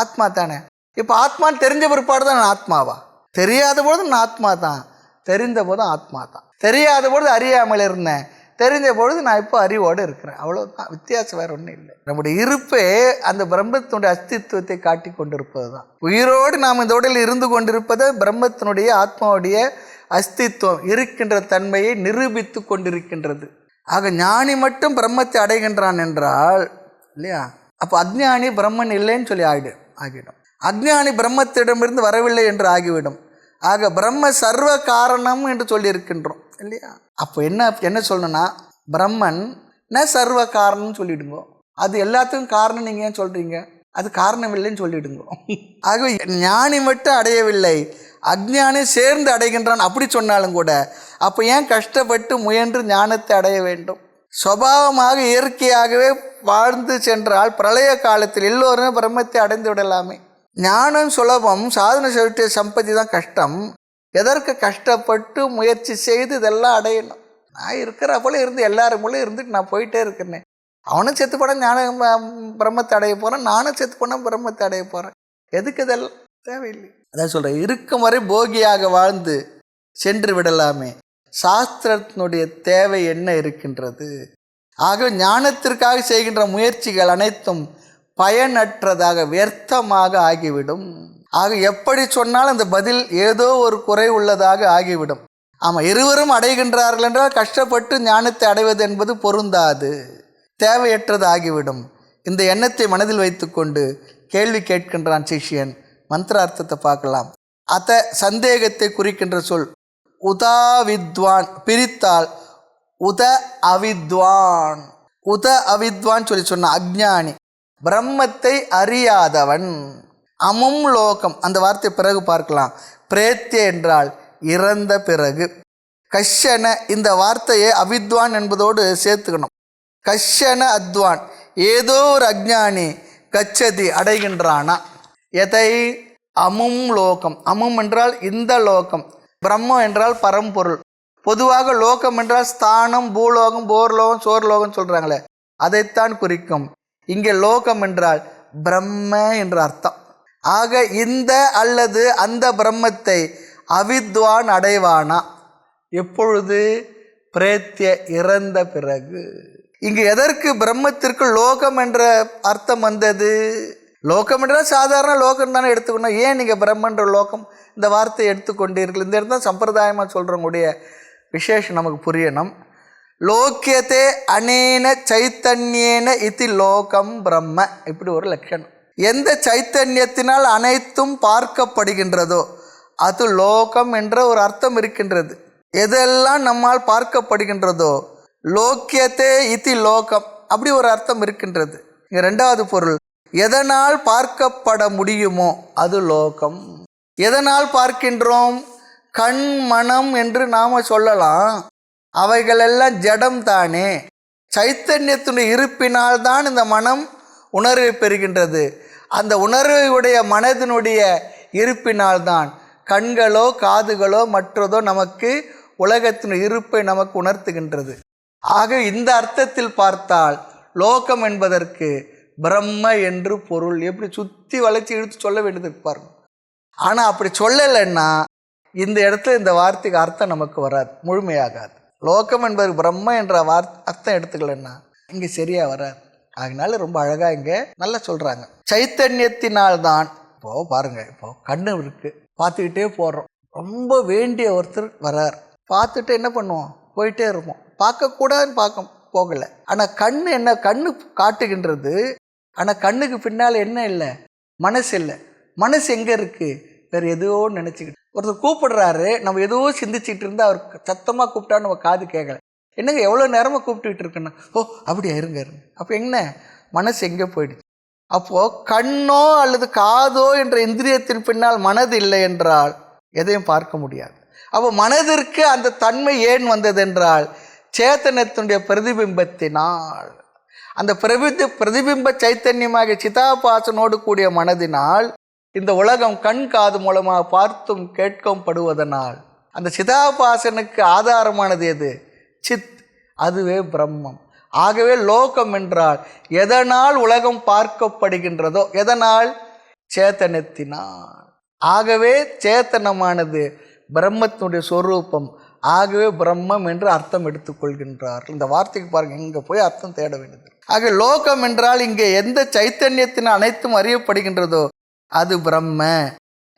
ஆத்மா தானே. இப்போ ஆத்மான்னு தெரிஞ்ச பிற்பாடு தான் நான் ஆத்மாவா? தெரியாத பொழுது நான் ஆத்மா தான், தெரிந்த போதும் ஆத்மா தான். தெரியாத பொழுது அறியாமல் இருந்தேன், தெரிஞ்ச பொழுது நான் இப்போ அறிவோடு இருக்கிறேன். அவ்வளோதான், வித்தியாசம் வேறு ஒன்றும் இல்லை. நம்முடைய இருப்பே அந்த பிரம்மத்தினுடைய அஸ்தித்வத்தை காட்டி கொண்டிருப்பது தான். உயிரோடு நாம் இந்த உடலில் இருந்து கொண்டிருப்பது பிரம்மத்தினுடைய ஆத்மாவுடைய அஸ்தித்வம் இருக்கின்ற தன்மையை நிரூபித்து கொண்டிருக்கின்றது. ஆக ஞானி மட்டும் பிரம்மத்தை அடைகின்றான் என்றால் இல்லையா, அப்போ அஞ்ஞானி பிரம்மன் இல்லைன்னு சொல்லி ஆகிடும். அஞ்ஞானி பிரம்மத்திடமிருந்து வரவில்லை என்று ஆகிவிடும். ஆக பிரம்ம சர்வ காரணம் என்று சொல்லி இருக்கின்றோம் இல்லையா. அப்போ என்ன சொல்லணும்னா, பிரம்மன் சர்வ காரணம்னு சொல்லிடுங்க. அது எல்லாத்துக்கும் காரணம் நீங்கள் ஏன் சொல்கிறீங்க? அது காரணம் இல்லைன்னு சொல்லிடுங்க. ஆகவே ஞானி மட்டும் அடையவில்லை, அஞ்ஞானி சேர்ந்து அடைகின்றான் அப்படி சொன்னாலும் கூட அப்போ ஏன் கஷ்டப்பட்டு முயன்று ஞானத்தை அடைய வேண்டும்? சுபாவமாக இயற்கையாகவே வாழ்ந்து சென்றால் பிரளய காலத்தில் எல்லோருமே பிரம்மத்தை அடைந்து விடலாமே. ஞானம் சுலபம், சாதனை செய்ய சம்பத்தி தான் கஷ்டம். எதற்கு கஷ்டப்பட்டு முயற்சி செய்து இதெல்லாம் அடையணும்? நான் இருக்கிற போல இருந்து எல்லாரும் போல இருந்துட்டு நான் போயிட்டே இருக்கிறேன். அவனும் செத்து போன ஞான பிரம்மத்தை அடைய போகிறேன், நானும் செத்து போன பிரம்மத்தை அடைய போகிறேன். எதுக்கு இதெல்லாம் தேவையில்லை. அதான் சொல்கிறேன், இருக்கும் வரை போகியாக வாழ்ந்து சென்று விடலாமே. சாஸ்திரத்தினுடைய தேவை என்ன இருக்கின்றது? ஆக ஞானத்திற்காக செய்கின்ற முயற்சிகள் அனைத்தும் பயனற்றதாக வியர்த்தமாக ஆகிவிடும். ஆக எப்படி சொன்னாலும் அந்த பதில் ஏதோ ஒரு குறை உள்ளதாக ஆகிவிடும். ஆமாம், இருவரும் அடைகின்றார்கள் என்றால் கஷ்டப்பட்டு ஞானத்தை அடைவது என்பது பொருந்தாது, தேவையற்றது ஆகிவிடும். இந்த எண்ணத்தை மனதில் வைத்துக்கொண்டு கேள்வி கேட்கின்றான் சிஷ்யன். மந்திரார்த்தத்தை பார்க்கலாம். அத சந்தேகத்தை குறிக்கின்ற சொல் உதா வித்வான், பிரித்தால் உத அவித்வான். உத அவித்வான் சொல்லி சொன்ன அஞ்ஞானி, பிரம்மத்தை அறியாதவன். அமும் லோகம், அந்த வார்த்தை பிறகு பார்க்கலாம். பிரேத்திய என்றால் இறந்த பிறகு. கஷ்யன, இந்த வார்த்தையை அவித்வான் என்பதோடு சேர்த்துக்கணும். கஷ்யன அத்வான், ஏதோ ஒரு அஞ்ஞானி கச்சதி அடைகின்றானா. எதை? அமும் லோகம். அமும் என்றால் இந்த லோகம், பிரம்மம் என்றால் பரம்பொருள். பொதுவாக லோகம் என்றால் ஸ்தானம், பூலோகம், போர்லோகம், சோர்லோகம் சொல்கிறாங்களே, அதைத்தான் குறிக்கும். இங்கே லோகம் என்றால் பிரம்ம என்ற அர்த்தம். ஆக இந்த அல்லது அந்த பிரம்மத்தை அவித்வான் அடைவானா. எப்பொழுது? பிரேத்திய, இறந்த பிறகு. இங்கு எதற்கு பிரம்மத்திற்கு லோகம் என்ற அர்த்தம் வந்தது? லோகம் என்றால் சாதாரண லோகம் தானே எடுத்துக்கணும். ஏன் நீங்கள் பிரம்மன்ற லோகம் இந்த வார்த்தையை எடுத்துக்கொண்டீர்கள்? இந்த இடத்துல சம்பிரதாயமாக சொல்கிறவங்களுடைய விசேஷம் நமக்கு புரியணும். லோக்கியத்தே அனேன சைத்தன்யேன இதி லோகம் பிரம்ம, இப்படி ஒரு லட்சணம். எந்த சைத்தன்யத்தினால் அனைத்தும் பார்க்கப்படுகின்றதோ அது லோகம் என்ற ஒரு அர்த்தம் இருக்கின்றது. எதெல்லாம் நம்மால் பார்க்கப்படுகின்றதோ லோக்கியத்தே இதி லோகம், அப்படி ஒரு அர்த்தம் இருக்கின்றது. இங்கே ரெண்டாவது பொருள், எதனால் பார்க்கப்பட முடியுமோ அது லோகம். எதனால் பார்க்கின்றோம்? கண், மனம் என்று நாம் சொல்லலாம். அவைகளெல்லாம் ஜடம் தானே. சைத்தன்யத்தினுடைய இருப்பினால் தான் இந்த மனம் உணர்வை பெறுகின்றது. அந்த உணர்வையுடைய மனதினுடைய இருப்பினால்தான் கண்களோ காதுகளோ மற்றதோ நமக்கு உலகத்தின் இருப்பை நமக்கு உணர்த்துகின்றது. ஆக இந்த அர்த்தத்தில் பார்த்தால் லோகம் என்பதற்கு பிரம்ம என்று பொருள். எப்படி சுற்றி வளைச்சி இழுத்து சொல்ல வேண்டியது பாருங்க. ஆனால் அப்படி சொல்லலைன்னா இந்த இடத்துல இந்த வார்த்தைக்கு அர்த்தம் நமக்கு வராது, முழுமையாகாது. லோகம் என்பது பிரம்ம என்ற அர்த்தம் எடுத்துக்கலன்னா இங்கே சரியாக வராது. அதனால ரொம்ப அழகாக இங்கே நல்லா சொல்கிறாங்க. சைத்தன்யத்தினால்தான். இப்போது பாருங்கள், இப்போது கண்ணு இருக்குது, பார்த்துக்கிட்டே போடுறோம். ரொம்ப வேண்டிய ஒருத்தர் வரார், பார்த்துட்டு என்ன பண்ணுவோம்? போயிட்டே இருப்போம். பார்க்கக்கூடாதுன்னு பார்க்க போகலை. ஆனால் கண்ணு என்ன? கண்ணு காட்டுகின்றது. ஆனால் கண்ணுக்கு பின்னால் என்ன இல்லை? மனசு இல்லை. மனசு எங்கே இருக்குது? வேறு எதுவோ நினச்சிக்கிட்டு. ஒருத்தர் கூப்பிடுறாரு, நம்ம எதுவோ சிந்திச்சுட்டு இருந்தால் அவர் சத்தமாக கூப்பிட்டா நம்ம காது கேட்கல. என்னங்க எவ்வளோ நேரமாக கூப்பிட்டுக்கிட்டு இருக்குன்னா, ஓ அப்படியா, இருங்க இருங்க. அப்போ என்ன? மனசு எங்கே போயிடுச்சு? அப்போது கண்ணோ அல்லது காதோ என்ற இந்திரியத்தின் பின்னால் மனது இல்லை என்றால் எதையும் பார்க்க முடியாது. அப்போ மனதிற்கு அந்த தன்மை ஏன் வந்ததென்றால் சேத்தனத்தினுடைய பிரதிபிம்பத்தினால். அந்த பிரதிபிம்ப சைத்தன்யமாக சிதாபாசனோடு கூடிய மனதினால் இந்த உலகம் கண் காது மூலமாக பார்த்தும் கேட்கவும் படுவதனால் அந்த சிதாபாசனுக்கு ஆதாரமானது எது? சித், அதுவே பிரம்மம். ஆகவே லோகம் என்றால் எதனால் உலகம் பார்க்கப்படுகின்றதோ, எதனால்? சேத்தனத்தினால். ஆகவே சேத்தனமானது பிரம்மத்தினுடைய சொரூபம். ஆகவே பிரம்மம் என்று அர்த்தம் எடுத்துக்கொள்கின்றார்கள். இந்த வார்த்தைக்கு பாருங்கள், இங்கே போய் அர்த்தம் தேட வேண்டியது. ஆக லோகம் என்றால் இங்கே எந்த சைத்தன்யத்தினால் அனைத்தும் அறியப்படுகின்றதோ அது பிரம்ம.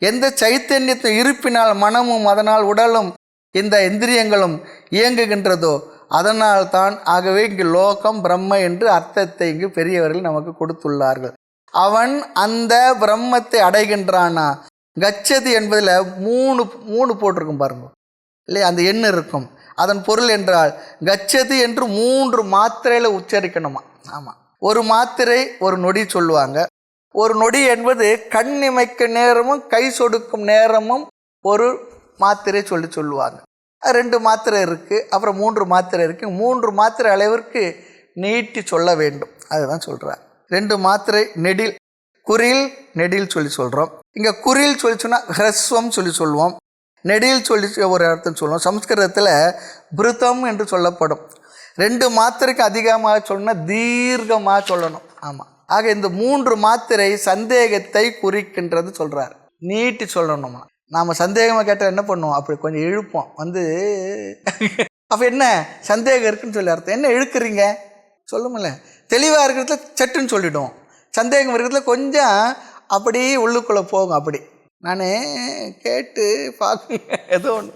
எந்த சைத்தன்யத்தின் இருப்பினால் மனமும் அதனால் உடலும் இந்த இந்திரியங்களும் இயங்குகின்றதோ அதனால் தான். ஆகவே இங்கு லோகம் பிரம்ம என்று அர்த்தத்தை இங்கு பெரியவர்கள் நமக்கு கொடுத்துள்ளார்கள். அவன் அந்த பிரம்மத்தை அடைகின்றானா. கச்சதி என்பதில் மூணு போட்டிருக்கும் பாருங்க, இல்லையா? அந்த எண்ணு இருக்கும். அதன் பொருள் என்றால் கச்சதி என்று 3 மாத்திரையில் உச்சரிக்கணுமா. ஆமாம், ஒரு மாத்திரை ஒரு நொடி சொல்லுவாங்க. ஒரு நொடி என்பது கண் இமைக்க நேரமும் கை சொடுக்கும் நேரமும் ஒரு மாத்திரை சொல்லுவாங்க. 2 மாத்திரை இருக்குது, அப்புறம் 3 மாத்திரை இருக்குது. 3 மாத்திரை அளவிற்கு நீட்டி சொல்ல வேண்டும், அதுதான் சொல்கிறார். 2 மாத்திரை நெடில், குறில் நெடில் சொல்கிறோம். இங்கே குறில் சொன்னால் ஹ்ரஸ்வம் சொல்லுவோம். நெடில் சொல்லி ஒரு அர்த்தம் சொல்லுவோம். சம்ஸ்கிருதத்தில் பிருத்தம் என்று சொல்லப்படும். 2 மாத்திரைக்கு அதிகமாக சொல்லணும்னா தீர்க்கமாக சொல்லணும். ஆமாம். ஆக இந்த 3 மாத்திரை சந்தேகத்தை குறிக்கின்றது சொல்கிறார். நீட்டி சொல்லணுமா. நாம் சந்தேகமாக கேட்டால் என்ன பண்ணுவோம், அப்படி கொஞ்சம் இழுப்போம் அப்போ என்ன சந்தேகம் இருக்குன்னு சொல்லி அர்த்தம். என்ன இழுக்கிறீங்க சொல்லுமில்ல. தெளிவாக இருக்கிறதுல சட்டுன்னு சொல்லிவிடுவோம். சந்தேகம் இருக்கிறதுல கொஞ்சம் அப்படி உள்ளுக்குள்ளே போகும். அப்படி நான் கேட்டு பார்க்க ஏதோ ஒன்று.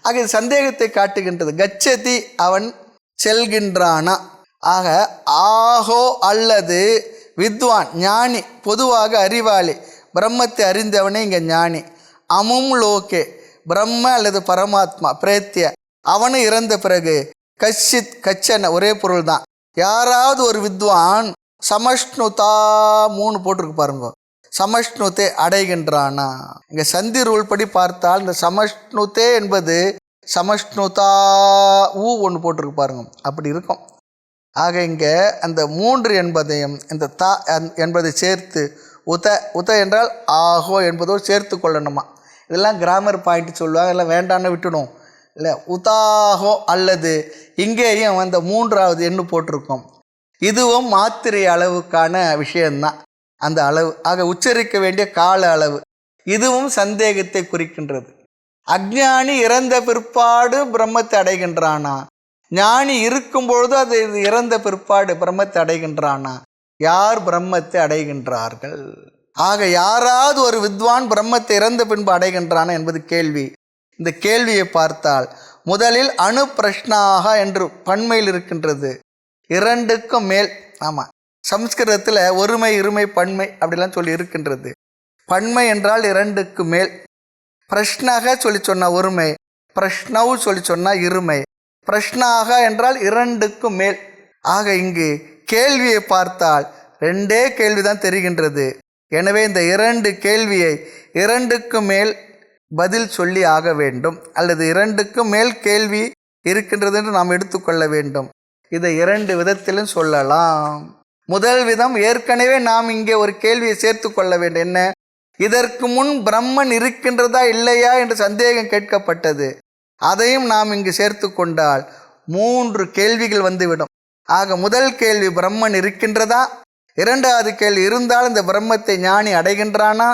ஆக இது சந்தேகத்தை காட்டுகின்றது. கச்சதி அவன் செல்கின்றானா. ஆக ஆஹோ அல்லது வித்வான் ஞானி, பொதுவாக அறிவாளி, பிரம்மத்தை அறிந்தவனே இங்கே ஞானி. அமும் லோகே பிரம்ம அல்லது பரமாத்மா பிரேத்திய அவனு இறந்த பிறகு கச்சித் கச்சன ஒரே பொருள் தான். யாராவது ஒரு வித்வான் சமஷ்ணுதா 3 போட்டிருக்கு பாருங்க. சமஷ்ணுதே அடைகின்றானா. இங்கே சந்தி ரூல் படி பார்த்தால் இந்த சமஷ்ணுதே என்பது சமஷ்ணுதா ஒன்று போட்டிருக்கு பாருங்க, அப்படி இருக்கும். ஆக இங்கே அந்த 3 என்பதையும் இந்த தா என்பதை சேர்த்து உத என்றால் ஆஹோ என்பதோடு சேர்த்து கொள்ளணுமா. இதெல்லாம் கிராமர் பாயிண்ட் சொல்லுவாங்க, எல்லாம் வேண்டான்னு விட்டுடும் இல்லை. உதாஹோ அல்லது இங்கேயும் அந்த 3வது எண்ணு போட்டிருக்கோம். இதுவும் மாத்திரை அளவுக்கான விஷயந்தான் அந்த அளவு. ஆக உச்சரிக்க வேண்டிய கால அளவு. இதுவும் சந்தேகத்தை குறிக்கின்றது. அஞ்ஞானி இறந்த பிற்பாடு பிரம்மத்தை அடைகின்றானா, ஞானி இருக்கும்பொழுது அது இறந்த பிற்பாடு பிரம்மத்தை அடைகின்றானா. யார் பிரம்மத்தை அடைகின்றார்கள்? ஆக யாராவது ஒரு வித்வான் பிரம்மத்தை இறந்த பின்பு அடைகின்றானா என்பது கேள்வி. இந்த கேள்வியை பார்த்தால் முதலில் அணு பிரஷ்னாக என்று பன்மையில் இருக்கின்றது. 2க்கும் மேல். ஆமாம், சம்ஸ்கிருதத்தில் ஒருமை இருமை பன்மை அப்படிலாம் சொல்லி இருக்கின்றது. பன்மை என்றால் 2க்கு மேல். பிரஷ்னக சொல்லி சொன்னால் ஒருமை, பிரஷ்னவு சொல்லி சொன்னால் இருமை. பிரஷ்னாக என்றால் 2க்கும் மேல். ஆக இங்கு கேள்வியை பார்த்தால் 2 கேள்விதான் தெரிகின்றது. எனவே இந்த 2 கேள்வியை 2க்கு மேல் பதில் சொல்லி ஆக வேண்டும், அல்லது 2க்கு மேல் கேள்வி இருக்கின்றது என்று நாம் எடுத்துக்கொள்ள வேண்டும். இதை 2 விதத்திலும் சொல்லலாம். முதல் விதம், ஏற்கனவே நாம் இங்கே ஒரு கேள்வியை சேர்த்து கொள்ள வேண்டும். என்ன, இதற்கு முன் பிரம்மன் இருக்கின்றதா இல்லையா என்று சந்தேகம் கேட்கப்பட்டது. அதையும் நாம் இங்கு சேர்த்து கொண்டால் 3 கேள்விகள் வந்துவிடும். ஆக முதல் கேள்வி பிரம்மன் இருக்கின்றதா, 2வது கேள்வி இருந்தால் இந்த பிரம்மத்தை ஞானி அடைகின்றானா,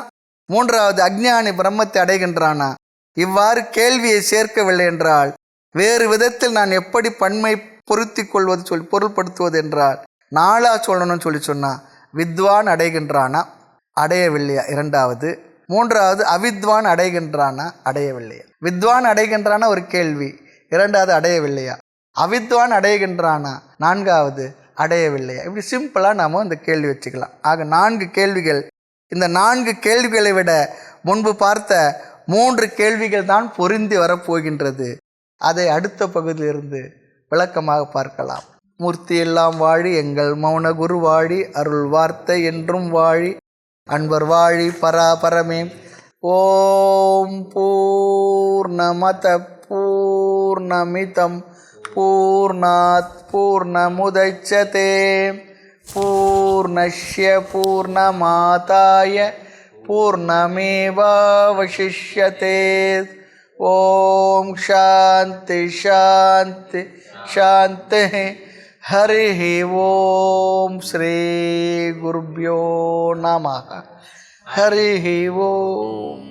3வது அஞ்ஞானி பிரம்மத்தை அடைகின்றானா. இவ்வாறு கேள்வியை சேர்க்கவில்லை என்றால் வேறு விதத்தில் நான் எப்படி பன்மை பொருத்தி கொள்வது பொருள்படுத்துவது என்றால் 4 சொல்லணும்னு சொல்லி சொன்னால் வித்வான் அடைகின்றானா, அடையவில்லையா 2வது. 3வது அவித்வான் அடைகின்றானா, அடையவில்லையா. வித்வான் அடைகின்றானா ஒரு கேள்வி, 2வது அடையவில்லையா. அவித்வான் அடைகின்றானா, 4வது அடையவில்லையா. இப்படி சிம்பிளாக நாம் இந்த கேள்வி வச்சுக்கலாம். ஆக 4 கேள்விகள். இந்த 4 கேள்விகளை விட முன்பு பார்த்த 3 கேள்விகள் தான் பொருந்தி வரப்போகின்றது. அதை அடுத்த பகுதியிலிருந்து விளக்கமாக பார்க்கலாம். மூர்த்தி எல்லாம் வாழி எங்கள் மௌன குரு வாழி, அருள் வார்த்தை என்றும் வாழி, அன்பர் வாழி பராபரமே. ஓம் பூர்ணமத பூர்ணமிதம் பூர்ணாத் பூர்ணமுதச்யதே பூர்ணஸ்ய பூர்ணமாதாய பூர்ணமேவாவசிஷ்யதே. ஓம் சாந்தி சாந்தி சாந்தி. ஹரி ஓம் ஸ்ரீ குருப்யோ நமः. ஹரி ஓம்.